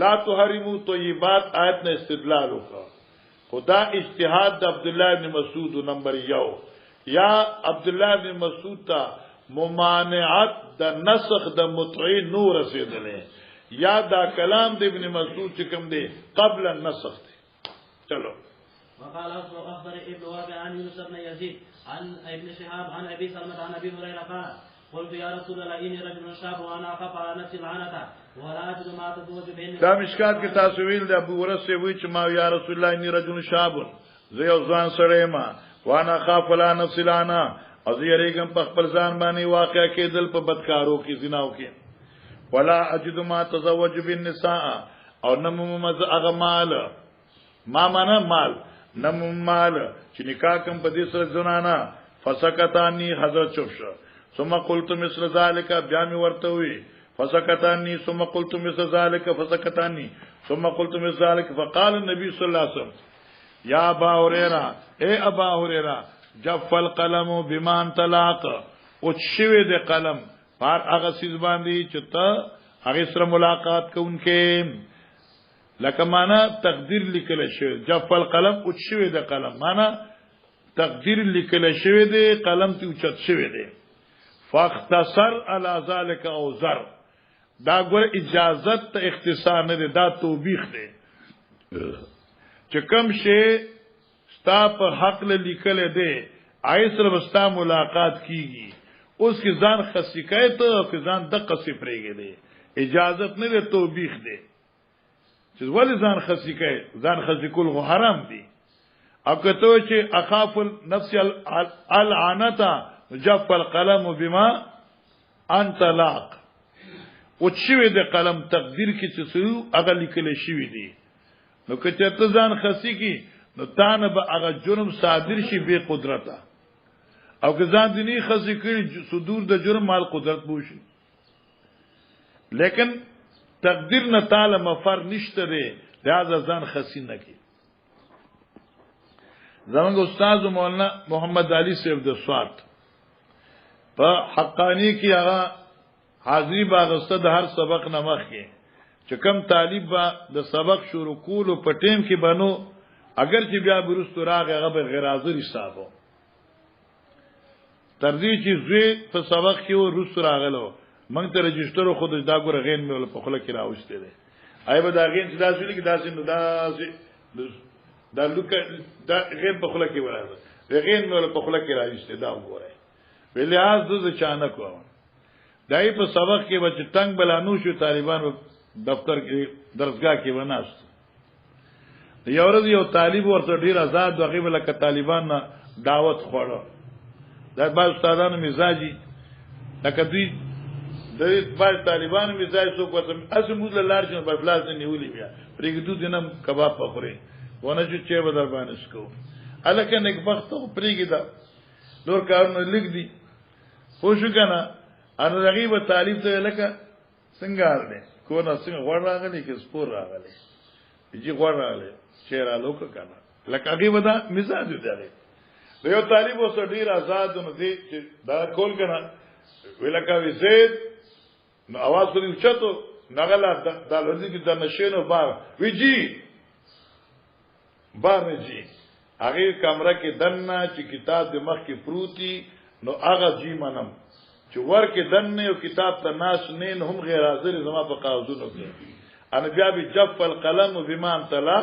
لا تحرموا طیبات آیت نه استدلال وکړه خدا اجتهاد د عبد الله بن مسعود نمبر 1 یا عبد الله بن مسعود تا ممانعت د نسخ د متعی نور رسیدلې یا دا کلام د ابن مسعود چې کوم دی قبل النسخ دی. چلو. وقال اخبر ابن وهب عن يونس بن يزيد عن ابن شهاب عن ابي سلمة عن ابي هريرة قال قلت يا رسول الله اني رجل شاب وانا اخاف على نفسي العنة ولا اجد ما تزوج به. دا مشکات کې تاسو ویل د ابو هريره سے وی چې ما یا رسول الله اني رجل شاب زه یو ځوان سره ما وانا اخاف على نفسي العنة او زه یریګم په خپل ځان باندې واقع کېدل په بدکارو کې زناو کې ولا اجد ما تزوج بالنساء او نمم اغمال ما معنا مال نمم مال چې نکاح کوم په دې سره زنانا فسکتانی حضرت چوب شو ثم قلت مثل ذلك بیا می ورته وی فسکتانی ثم قلت مثل ذلك فسکتانی ثم قلت مثل ذلك فقال النبي صلى الله عليه وسلم یا ابا هريره اے ابا هريره جف القلم بما انطلق او شوی د قلم پر هغه سیز باندې چې ته هغه سره ملاقات کوونکې لکه معنا تقدیر لیکل شوی جف القلم او شوی د قلم معنا تقدیر لیکل شوی دی قلم ته اوچت شوی دی فاختصر على ذلك او زر دا ګور اجازت ته اختصار نه دی دا توبیخ دی چې کوم شی ستا په حق له لیکل دی آی سره وستا ملاقات کیږي اس کی ځان خسی کوي ته او ځان د قصې پرېږي دی اجازت نه دی توبیخ دی چې ولې ځان خسی کوي ځان خسی کول غو حرام دی او کته چې اخاف النفس العنتا جف القلم بما انت لاق او شوی د قلم تقدیر کې چې څو هغه لیکل شوی دی نو کته ته ځان خسی کی نو تانه به هغه جرم صادر شي به قدرته او که ځان دیني خزي کړي صدور د جرم مال قدرت بوشي لیکن تقدیر نه تعالی مفر نشته دی دا ځان خسي نه کی زمونږ استاد مولانا محمد علي صاحب د سوات په حقانی کې هغه حاضری باغسته د هر سبق نمخ کې چې کم طالب با د سبق شروع کولو په ټیم کې بنو اگر چې بیا برستو راغی هغه به غیر حاضر حسابو تر دې چې زوی په سبق کې و رستو راغلو موږ ته رجستر خود دا ګور غین مې په خله کې راوښته دي آی به دا غین چې دا سولې کې داسې نو دا لوکه دا غین په خله کې ورغله غین مې په خله کې راوښته دا وګوره ویلې از د چانه کوم دای په سبق کې بچ ټنګ بلانو شو طالبان دفتر کې درسګاه کې وناست یو ورځ یو طالب ورته ډیر آزاد دغه ولکه طالبان نه دعوت خوړو دا بعض استادانو مزاجي لکه دوی د بعض طالبانو مزاج څو کوته اسمو لار چې په فلاس نه نیولې بیا پرېګدو دینم کباب پخوري ونه چې بدر باندې سکو الکه نیک بخت پرېګدا نور کارونه لیک دي خوشو کنه ان رغیب طالب ته لکه څنګه دی کو نه څنګه غوړ راغلی کې سپور راغلی چې غوړ راغلی چیرې لوک کنه لکه هغه ودا مزاج دی یو طالب اوس ډیر آزاد نو دی چې دا کول کنه ولکه زید نو आवाज کوي چتو نغلا دا لږه کې د نشینو بار ویجی بار جی هغه کمره کې دنه چې کتاب د مخ کې پروتي نو هغه جی منم چې ورکه دنه یو کتاب ته ناس نین هم غیر حاضر زما په قاعدونو کې ان بیا به جف القلم بما طلع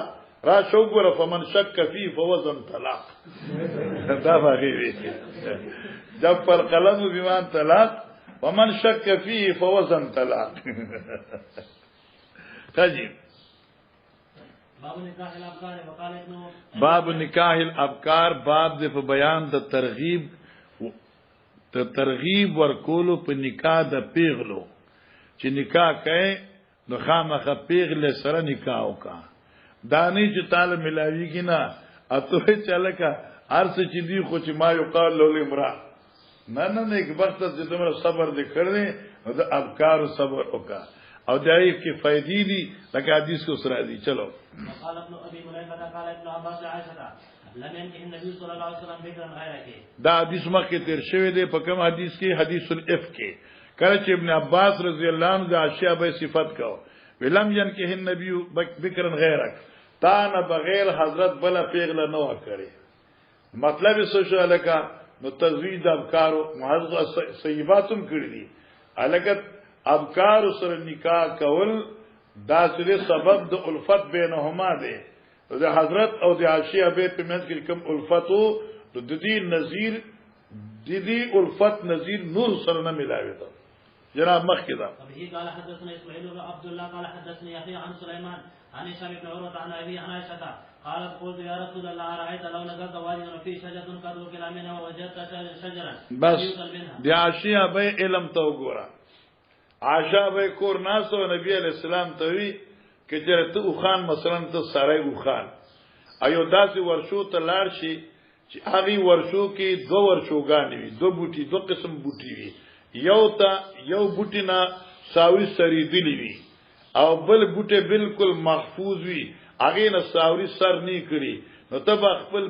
را شو ګره فمن شک فی فوزن طلاق دا باغی جف القلم بما طلع ومن شک فی فوزن طلاق تجيب باب نکاح الابکار باب د بیان د ترغیب ورکولو په نکاح د پیغلو چې نکاح کوي نو خامخه پیغله سره نکاح وکا دانی چې تعالی ملاویږي نه اته چلکا ارڅ چې دی خو چې ما یو قال له امرا نه یک وخت چې تمره صبر دې کړې او د ابکار صبر وکا او دای کې فائدې دي لکه حدیث کو سره دي چلو قال ابن ابي مليكه قال ابن عباس عائشه لم ينكح النبي صلى الله عليه وسلم بكرا غيرك دا حدیث مخکې تیر شوی دی په کوم حدیث کې حدیث الافک کې کله چې ابن عباس رضی الله عنه د عائشہ به صفت کو ولم ينكح النبي بكرا غيرك تا نه بغیر حضرت بل پیغله نو کړي مطلب څه شو لکه نو تزوید ابکارو محض صیباتم کړی دي الکه ابکار سره نکاح کول دا سره سبب د الفت بینهما دی د حضرت او د عائشہ به په منځ کې کوم الفتو د دې نظیر د دې الفت نظیر نور سره نه ملاوي دا جناب مخکې دا ابي قال حدثنا اسماعيل بن عبد الله قال حدثني اخي عن سليمان عن هشام بن عروه عن ابي عن عائشه قالت قلت يا رسول الله ارايت لو نزلت واديا فيه شجره قد وكل منها ووجدت شجرا بس د عائشہ به علم تو ګورا عائشہ به کور ناسو نبی علیہ السلام ته وی کې چرته او خان مثلا ته سره او خان ایو داسې ورشو ته لاړ شي چې هغه ورشو کې دو ورشوګان وي دو بوټي دو قسم بوټي وي یو بوټي نه ساوري سری دی وي او بل بوټي بالکل محفوظ وي هغه نه ساوري سر نه کړي نو تب خپل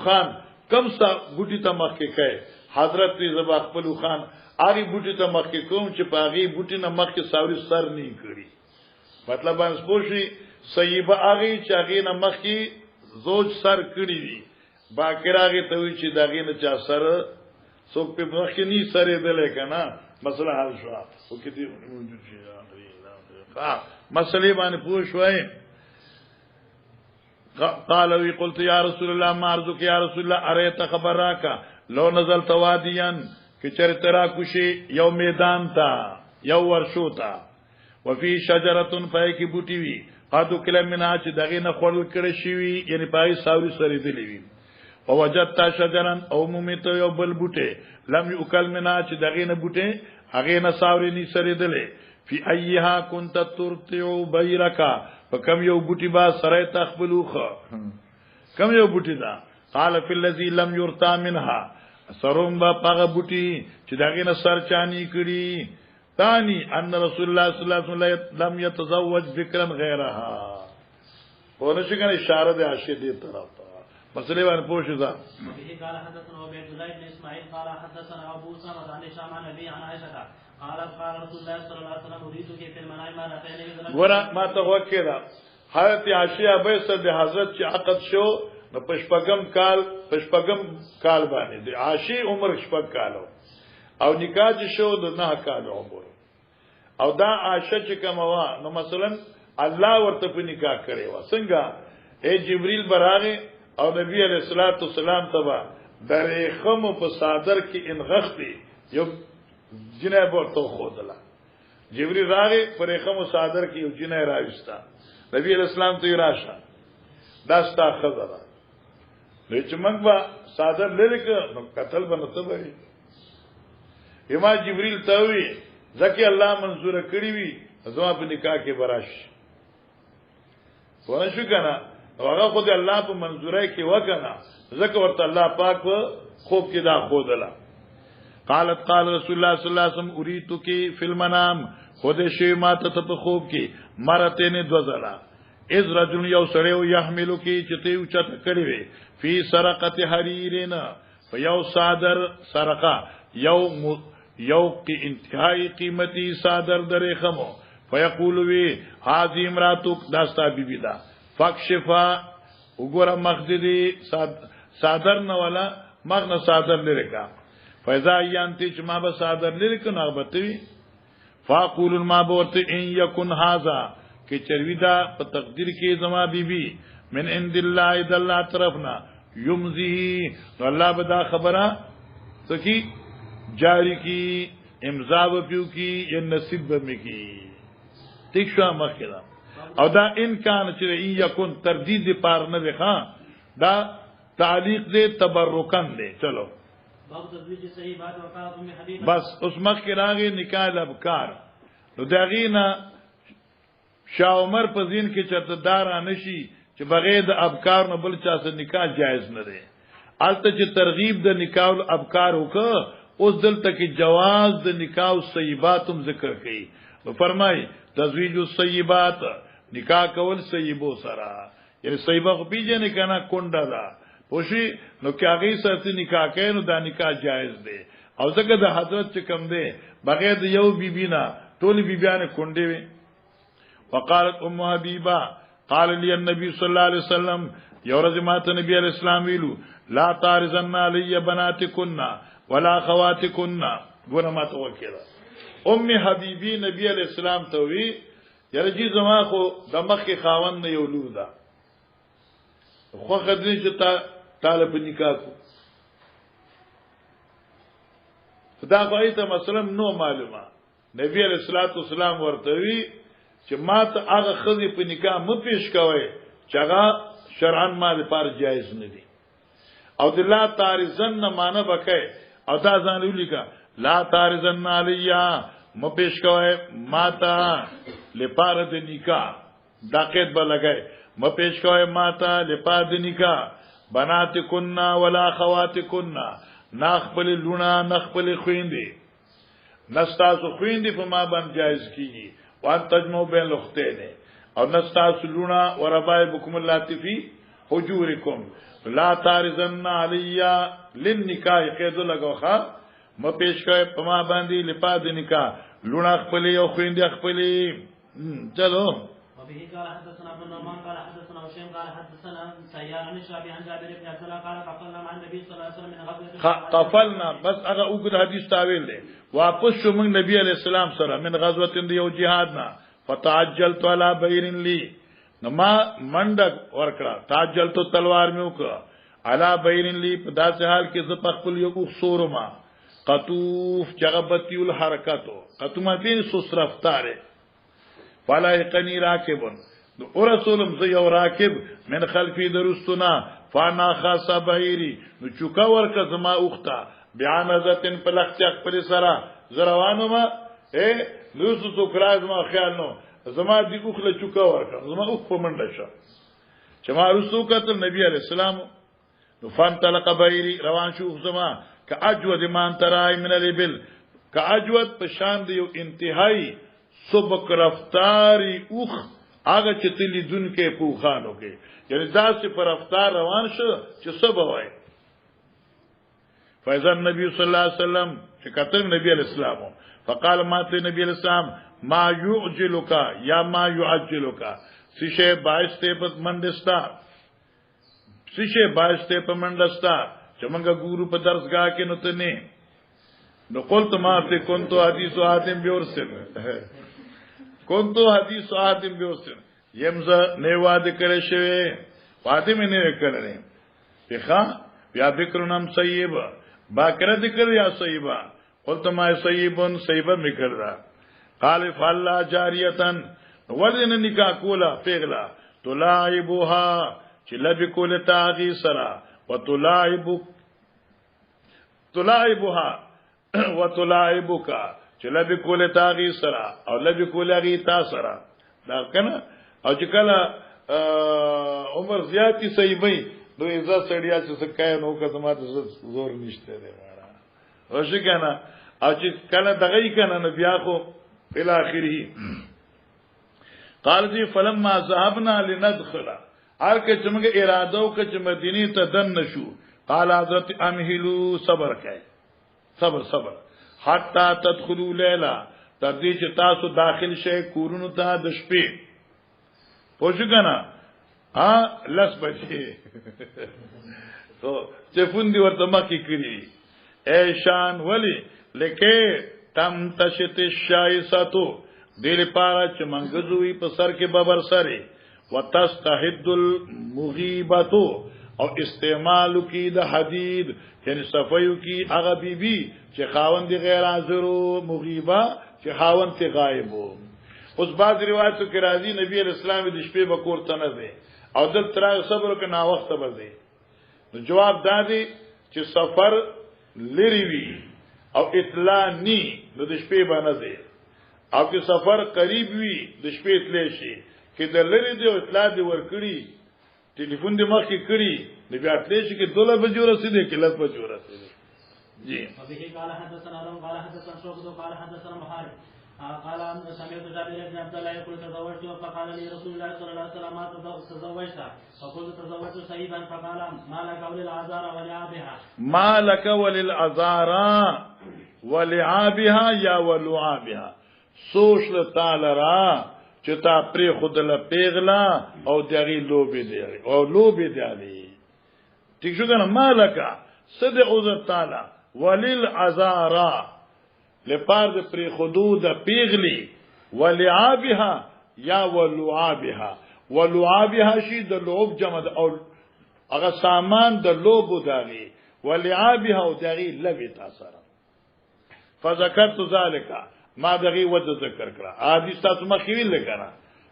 خان کم سا بوټي ته مخ کې کوي حضرت زبا خپل خان هغه بوټي ته مخ کې کوم چې پاغي بوټي نه مخ کې ساوري سر نه کړي مطلب باندې پوښي صیبه هغه چې هغه نه مخ کې زوج سر کړی وي باکر هغه ته وی چې دغه نه چا سر څوک په مخ کې ني سره دلې کنه مسله حل شو او کې دې موجود شي مسلې باندې پوښوي قال وی قلت یا رسول الله ما ارزق یا رسول الله اريت خبرك لو نزلت واديا کې چرته را کوشي یو میدان تا یو ورشو تا وفي شجره پای کی بوټي وی قادو کلم منا چې دغه نه خورل کړی شي یعنی پای ساوري سره دی وی او وجدت شجرا او مومیت یو بل بوټي لم یکل منا چې دغه نه بوټي هغه نه ساوري ني سره دی فی ایها كنت ترتع بیرکا فکم یو بوټي با سره تخبلوخه کم یو بوټی دا قال فی الذی لم یرتا منها سروم با پاغه بوټی چې داګه نه سر چانی کړي ثانی ان رسول الله صلی الله علیه وسلم لم يتزوج ذکرا غیرها ورشه کنه اشاره ده عاشق دې طرف ته مسئله باندې پوښتنه ده به قال حدثنا عبید الله بن اسماعیل قال حدثنا ابو اسامه عن هشام عن ابي عن عائشه قال رسول الله صلی الله علیه وسلم اريد في المنام ما راتين ورا ما ته وکړه حضرت عائشہ به سره د حضرت چې عقد شو نو پشپغم کال باندې د عاشق عمر شپږ کالو او نکاح چې شو د 9 کال عمر او دا عائشہ چې کومه نو مثلا الله ورته په نکاح کړي و څنګه اے جبريل براغه او نبی علیہ الصلوۃ والسلام تبا درې خم په صادر کې انغختی یو جناب ورته خودلا جبريل راغه پر خم صادر کې یو جنای راوستا نبی علیہ السلام ته راشه داستا خزره چې موږ با صادر لریک نو قتل بنته وي یما جبريل ته وی ځکه الله منظور کړی وی زما په نکاح کې براش ونه شو کنه هغه خو دې الله په منظورای کې وکنه ځکه ورته الله پاک خوب کې دا خودلا قالت قال رسول الله صلی الله علیه وسلم اریتو کې فی المنام خود شی ماته ته په خوب کې مرته نه دوزلا اذ رجل یو سړیو يحملو کې چې ته اوچت کړی وي فی سرقه حریرنا فیو صادر سرقه یو کی انتهایی قیمتي صادر درې خمو فیقول وی هذه امراتک داستا بیبی دا فکشفا وګوره مخددی صادر نه ولا مغنه صادر لريکا فاذا ينتي چې ما به صادر لريکو نه غبطوي فاقول ما بورت ان يكن هذا کې چرویدا په تقدیر کې زما بیبي من عند الله اذ الله طرفنا يمزه الله بدا خبره سکی جاری کی امضا وپیو کی یا نصیب بمی کی ٹھیک شو مخکدا او دا امکان چې یکون تردید پار نه دی ښا دا تعلیق دی تبرکن دی چلو بس اوس مخکې راغی نکاح الابکار نو داغینا شاه عمر په دین کې چرته دار نشي چې بغیر د ابکار نه بل چا سره نکاح جایز نه دی البته چې ترغیب د نکاح الابکار وکړه اوس دلته کې جواز د نکاح الصیباتم ذکر کړي نو فرمای تزویج الصیبات نکاح کول صیبو سره یعنی صیبه خو پیژنې کنه کونډه ده پوشي نو کې هغه سره نکاح کوي نو دا نکاح جایز دی او ځکه د حضرت چې کم دی بغیر د یو بیبینا ټول بیبیانه کونډې وي وقالت ام حبیبه قال لي النبي صلى الله عليه وسلم یورز ماته نبی علیہ السلام ویلو لا تارزن علی بناتکن ولا خواتکن ګور ماته وکړه ام حبیبی نبی علیہ السلام ته وی یرجی زما خو د مخ خاوند نه یو لور ده خو خدای چې طالب نکاح کو خدا غوی ته مثلا نو معلومه نبی علیہ الصلوۃ والسلام ورته وی چې ماته هغه خزي په نکاح م پیش کوي چې هغه شرعن ما لپاره جایز نه دي او د لا تارزن نه معنی بکای او دا ځان ولیکا لا تارزن علیا م پیش کوي ماته لپاره د نکاح داقت به لګای م پیش کوي ماته لپاره د نکاح بنات کنا ولا خوات کنا نخبل لونا نخبل خويندې نستاسو خويندې په ما باندې جایز کیږي وان تجمع بین لختین او نستاسو لونا وربائبکم اللاتفی حجورکم لا تارزن علیا للنکاح قید لگوخا م پیش کوي په ما باندې لپاد نکاح لونا خپلې او خويندې خپلې چلو وبه قال حدثنا ابن نعمان قال حدثنا وشيم قال حدثنا سيار عن شعبي عن جابر بن عبد الله قال قفلنا مع النبي صلى الله عليه وسلم من غزوه قفلنا بس هغه وګد حدیث تاویل دی واپس شو موږ نبی علیہ السلام سره من غزوه دی یو جهاد نا فتعجلت على بير لي نما منډ ورکړه تعجلت تلوار مې وکړه على بير لي په داسې حال کې ز خپل یو صورما قطوف جغبتی الحرکاتو قطوما فين سسرفتاره فلا يقني راكب او رسولم زي او راكب من خلفي درستنا فانا خاص بهيري نو چوکا ورکه زما اوخته بیانزتن پلخچق پر سرا زروانو ما نو سو کراز ما خیال نو زما دی اوخله چوکا ورکه زما اوخ په منډه شه چې ما رسو کتل نبی علیہ السلام نو فانطلق بيري روان شو زما كاجود مان ترای من الابل كاجود په شان دی یو انتهایی سبق رفتاری اوخ هغه چې تلی دن کې پوخانو کې یعنی داسې پر رفتار روان شو چې سبا وای فاذا النبي صلی الله علیه وسلم چې کتل نبی علیہ السلام فقال ما ته نبی علیہ السلام ما يعجلك یا ما يعجلك سشه باعث ته په منډستا سشه باعث ته په منډستا چې موږ ګورو په درسګاه کې نو ته نه نو قلت ما ته كنت حديث حاتم بيورسل كنت حديث حاتم بيورسل يمزه نه واده کړی شوی واده مې نه کړی ښه بیا ذکرنم صیب باکره ذکر یا صیبا قلت ما صیبن صیبا میکړه قال فالله جاریتن ولن نکاح کولا پیغلا تلاعبها چې لب کول تاغي سرا تلاعبها وتلاعبك چې لب کول تاغي سرا او لب کول غي تا سرا دا کنه او چې کله عمر زیاتی صحیبای نو ایزا سړیا چې سکای نو کته زور نشته دی مارا او شي کنه او چې کله دغه کنه نو بیا خو په اخره قال جی فلما ذهبنا لندخل هر که چې موږ اراده وکړو چې مدینه ته دن نشو قال حضرت امهلو صبر کای صبر حتا تدخلوا ليلا تر دې چې تاسو داخل شئ کورونو ته د شپې پوښ کنه لس بجې تو چفون دی ورته مکی کړی ایشان ولی لکه تم تشت الشایساتو دل پارا چې منګزوي په سر کې ببر سره وتستحد المغیباتو او استعمال کی د حدید یعنی صفایو کی هغه بیبي چې خاوند غیر حاضرو مغیبه چې خاوند ته غایب وو اوس بعض روایتو کې راځي نبی اسلام د شپې بکور ته نه دی او دل تر صبر کې نا وخت به دی نو جواب دادی چې سفر لری وی او اطلاع نی نو د شپې باندې دی او که سفر قریب وی د شپې تللی شي کې د لری دی او اطلاع دی ورکړي ټلیفون دی مخ کې کړي نو بیا تللی شي کې 12 بجې ورسېږي کې 10 بجې ورسېږي جی ابي قال حدثنا قال حدثنا شوقد قال حدثنا محارب قال سمعت جابر بن عبد الله يقول تزوجت فقال لي رسول الله صلى الله عليه وسلم ما تزوجت فقلت تزوجت سيبا فقال ما لك وللعذار ولعابها ما لك وللعذار ولعابها یا ولعابها سوش تعالی را چې تا پری خود له پیغلا او دغه لوبي دی او لوبي دی ٹھیک شو کنه مالک صد عذر تعالی وللعذار لپاره د پری خدود پیغلی ولعابها یا ولعابها ولعابها شی د لوب جمع او هغه سامان د لوب داغي ولعابها او داغي لوي تاثر فذكرت ذلك ما دغه وجه ذکر کړه عادي تاسو ما خېل لګره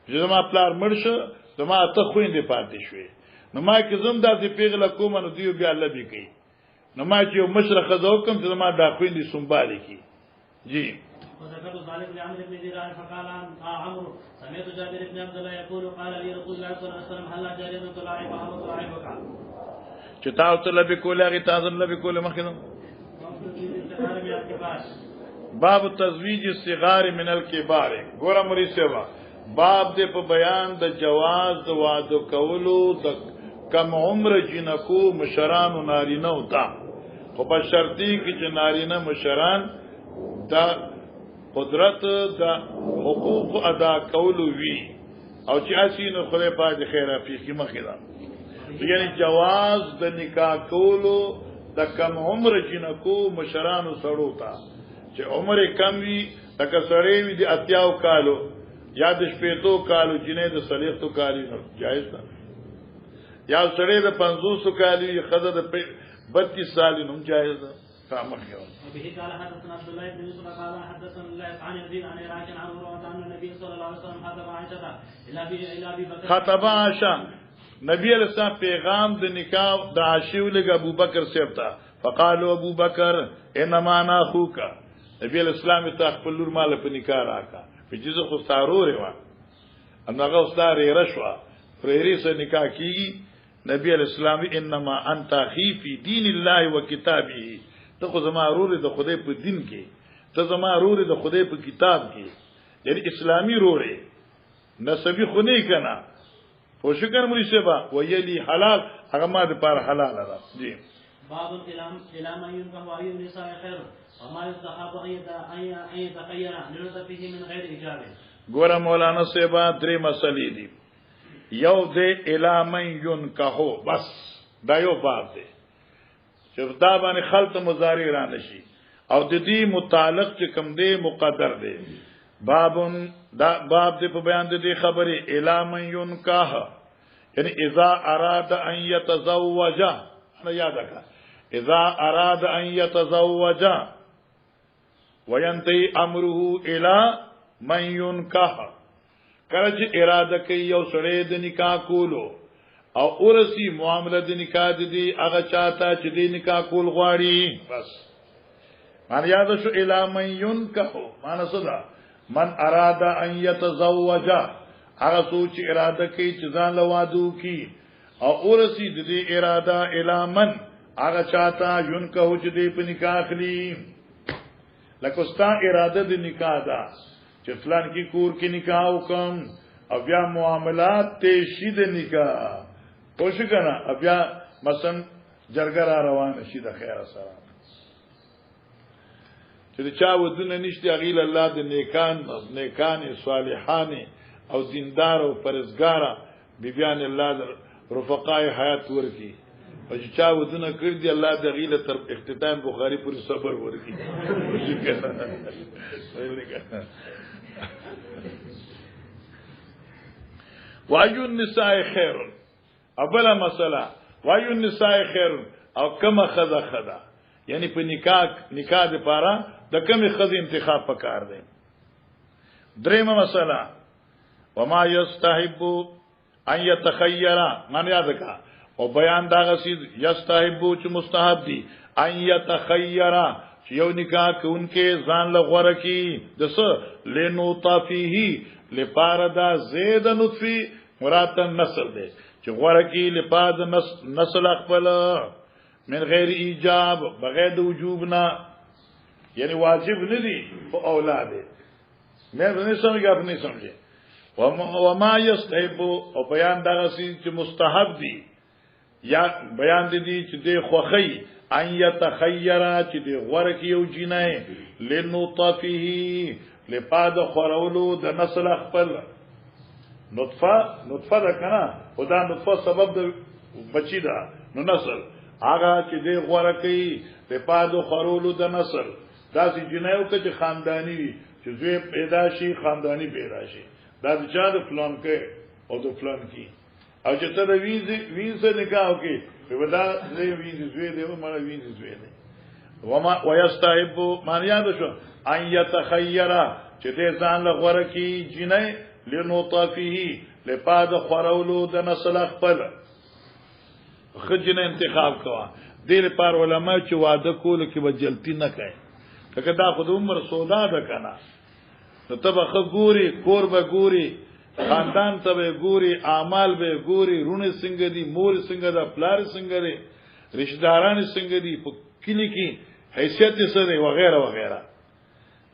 چې ما پلار مرشه زما ته خويندې پاتې شوې نو ما کې زم داسې پیغله کوم نو دیو بیا الله به کوي نو ما چې مشرخه زوکم چې ما دا خويندې سنبالي کی جی وذكرت ذلك لعمرو بن دينار فقال عمرو سمعت جابر بن عبد الله يقول قال لي رسول الله صلى الله عليه وسلم هل جاريه تلاعبها وتلاعبك چې تاسو لبي کوله غي تاسو لبي کوله مخینو باب تزویج الصغار من الكبار ګوره مری سیوا باب دې په بیان د جواز د واده کولو د کم عمر جنکو مشران نارینه وتا خو په شرطي کې چې نارینه مشران دا قدرت دا حقوق ادا کولو وی او چې اسینو خدای پاک خیر افیقی مخیدا یعنی جواز د نکاح کولو د کم عمر جنکو مشران سړو تا چې عمر کم وی لکه سړی وی د اتیاو کالو یا د شپېتو کالو جنې د صلیختو کالو جایز ده یا سړی د 500 کالو خزه د 32 سال نوم جایز ده سامخ یو به قال حدثنا عبد الله بن يوسف قال حدثنا الله عن يزيد عن عراك عن عروه عن النبي صلى الله عليه وسلم خطب عائشه الى ابي بكر خطب عائشه نبی علیہ السلام پیغام د نکاح د عائشه ولګ ابو بکر سیبتا فقالوا ابو بکر انما انا اخوك نبی علیہ السلام ته خپل لور مال په نکاح راکا په جزء خو ضروري و ان هغه استاد رشوا پرهری سره نکاح کیږي نبی علیہ السلام انما انت اخی فی دین الله و کتابه ته خو زما رور د خدای په دین کې ته زما رور د خدای په کتاب کې یعنی اسلامی رور نسبی خو نه کنا او شکر مری سبا ویلی حلال هغه ما د پر حلال را جی باب الكلام ينكح وعي النساء خير وما يستحب ان يتخير لنطفه من غير اجابه ګور مولانا سبا درې مسلې دي یو د الامن ينكحو بس دا یو باب دی چې دا باندې خلط مضارع را نشي او د دې متعلق چې کوم دی مقدر دی دا باب دې په بیان دې خبره الامن ينكح یعنی اذا اراد ان يتزوج انا یاد کړه اذا اراد ان يتزوج وينتهي امره الى من ينكح کله چې اراده کوي یو سړی د نکاح کولو او ورسی معاملې د نکاح دي هغه چاته چې د نکاح کول غواړي بس معنی یاد شو الى من ينكح معنی صدا من اراد ان يتزوج هغه سوچ اراده کوي چې ځان له وادو کی او ورسی د دې اراده الى من هغه چاته ينكح چې دې په نکاح اخلي لکه ستا اراده د نکاح ده چې فلان کی کور کې نکاح وکم او بیا معاملات ته شید نکاح پوښ کنه بیا مثلا جرګه را روان شي د خیر سره چې چا ودونه نشته غیل الله د نیکان صالحان او دیندار او پرهیزګار بیبیان الله د رفقای حیات ورکی او چې چا ودونه کړ دی الله د غیله تر اختتام بخاری پورې صبر ورکی وایو النساء خیر ابلا مسئله وایو النساء خیر او کما خذا یعنی په نکاح د پاره د کمی خذ انتخاب پکار دی درېمه مسئله وما یستحب ان يتخير من یاد کا او بیان دا غسی یستحب چې مستحب دی ان يتخير چې یو نکاح کوونکې ځان له غوړه کی دسه لنوطا فيه لپاره زید نطفی مراد نسل دی چې غوړه کی لپاره نسل خپل من غیر ایجاب بغیر د وجوب نه یعنی واجب نه دی په اولاد مې نه سمجھا اپ نه سمجھے وما يستحب او بیان دا غسی چې مستحب دی یا بیان دي چې د خوخی ان يتخير چې د غوړه کی یو جنای لنطفه لپاره خورولو د نسل خپل نطفه ده کنه خدا نطفه سبب د بچی ده نو نسل هغه چې د غوړه کی لپاره خورولو د نسل دا چې جنایو کې خاندانی وي چې زوی پیدا شي خاندانی پیدا شي دا د چا د فلان کې او د فلان کې او چې ته د وینځ نکاح کې په ودا زوی وینځ زوی دی او مړ وینځ زوی دی وما ويستحب معنی یاد شو ان يتخير چې دې ځان له غوړه کې جنای لنطفه لپاره خورولو د نسل خپل خجنه انتخاب کوا دې لپاره علما چې وعده کول کې بجلتی نه کوي کله دا خود عمر سودا ده کنه نو تبه خګوري کور به ګوري خاندان ته به ګوري اعمال به ګوري رونه څنګه دي مور څنګه ده پلار څنګه دي رشتہ داران څنګه دي په کلی کې حیثیت یې سره وغیرہ وغیرہ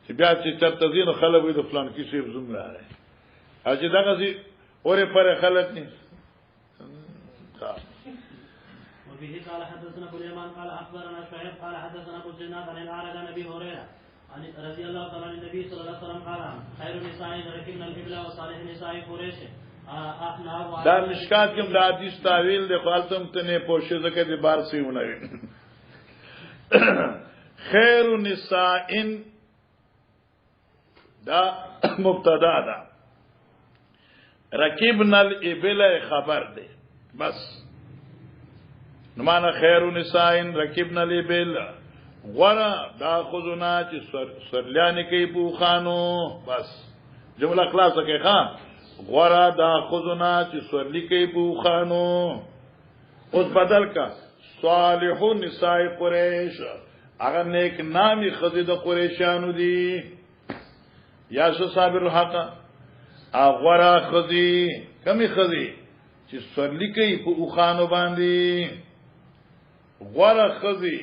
چې بیا چې چرته دین خلک وي د فلان کې شی زوم راځي اجه دا غزي اوره پر خلک نه وبه قال حدثنا ابو اليمان قال اخبرنا شعيب قال حدثنا ابو الزناد عن الأعرج عن ابي هريره عن رضي الله تعالى عن النبي صلى الله عليه وسلم قال خير النساء ركبنا الابل وصالح النساء قريش دا مشکات کوم د حدیث تعویل د خالتم ته پوښتنه زکه د بار سیونه خیر النساء دا مبتدا ده رکبنا الابل خبر ده بس نو معنا خیر النساء رکبنا الابل غورا دا خذنا چې سرلیان کوي بو خانو بس جمله خلاص کې خان غورا دا خذنا چې سرلی کوي بو خانو اوس بدل کا صالح النساء قریش هغه نیک نامي خزي د قریشانو دي یا صابر الحق اغورا خزي کمی خزي چې سورلی کوي په اوخانو باندې غوړه خزي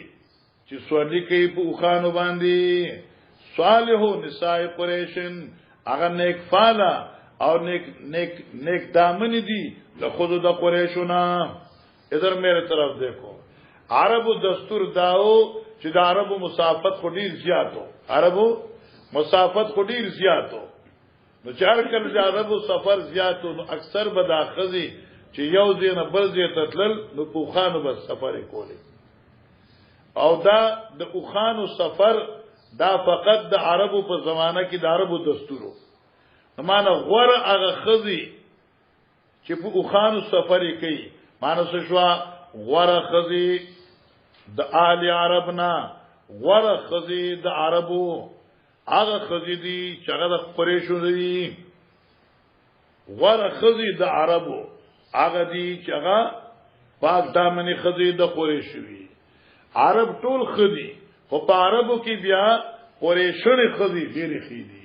چې سورلی کوي په اوخانو باندې صالحو نساء قریشن هغه نیک فالا او نیک دامن دي له خود د قریشونا ادھر میرے طرف دیکھو عربو دستور داو چې د عربو مسافت خو ډیر زیاتو عربو مسافت خو ډیر زیاتو نو چار کله د عربو سفر زیاتو نو اکثر به دا خزي چې یو ځای نه بل ځای ته تلل نو په خوانو بس سفر کولی او دا د خوانو سفر دا فقط د عربو په زمانہ کې د عربو دستورو معنا غوړه هغه خزي چې په خوانو سفر کوي معنا څه شو غوړه خزي د آل عربنا غوړه خزي د عربو هغه خزي دي چې هغه د قریشو دي غوړه خزي د عربو هغه دي چې هغه پاک دامنې خزي د قریشو وي عرب ټول خزي خو په عربو کې بیا قریشو خزي ډېری خېدي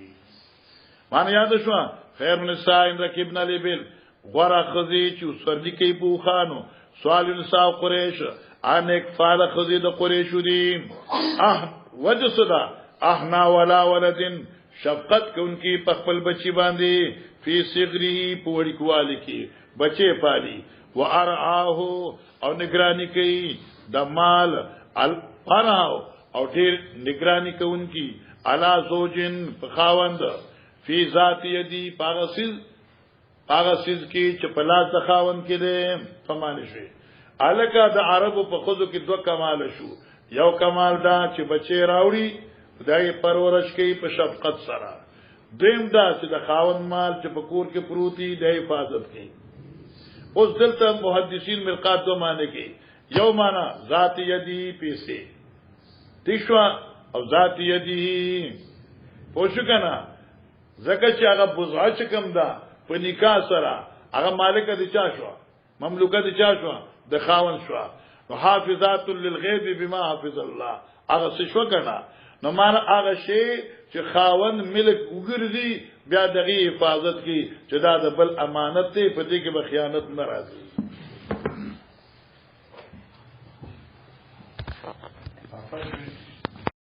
معنی یاد شو خیر من ساین رکبنا لبل غوړه خزي چې سردي کوي په خانو سوال نساء قریش انک فال خزي د قریشو دي وجه صدا احنا ولا ولدن شفقت کوونکی په خپل بچی باندې فی صغری په وړي کواله کې بچي پالي وارعاه او نگرانی کوي د مال الفراو او ډیر نگرانی کوونکی علا زوجن خاوند فی ذات یدی پاغسل کې چې پلاس د خاوند کې ده فمانه شي الکه د عربو په خودو کې دوه کمال شو یو کمال دا چې بچي راوړي دای پرورش کوي په شفقت سره دیم دا چې د خاوند مال چې په کور کې پروتي د حفاظت کوي اوس دلته محدثین مرقات دو معنی کوي یو معنی ذات یدی پیسې تیشوا او ذات یدی پوښ کنا زکه چې هغه بوزع چې کم دا په نکاح سره هغه مالک دي چا شو مملوکه دي چا شو د خاوند شو نو حافظات للغیب بما حفظ الله هغه څه شو کنا نو معنا هغه شی چې خاوند ملک وګرځي بیا دغه حفاظت کی چې دا د بل امانت دی په دې کې به خیانت نه راځي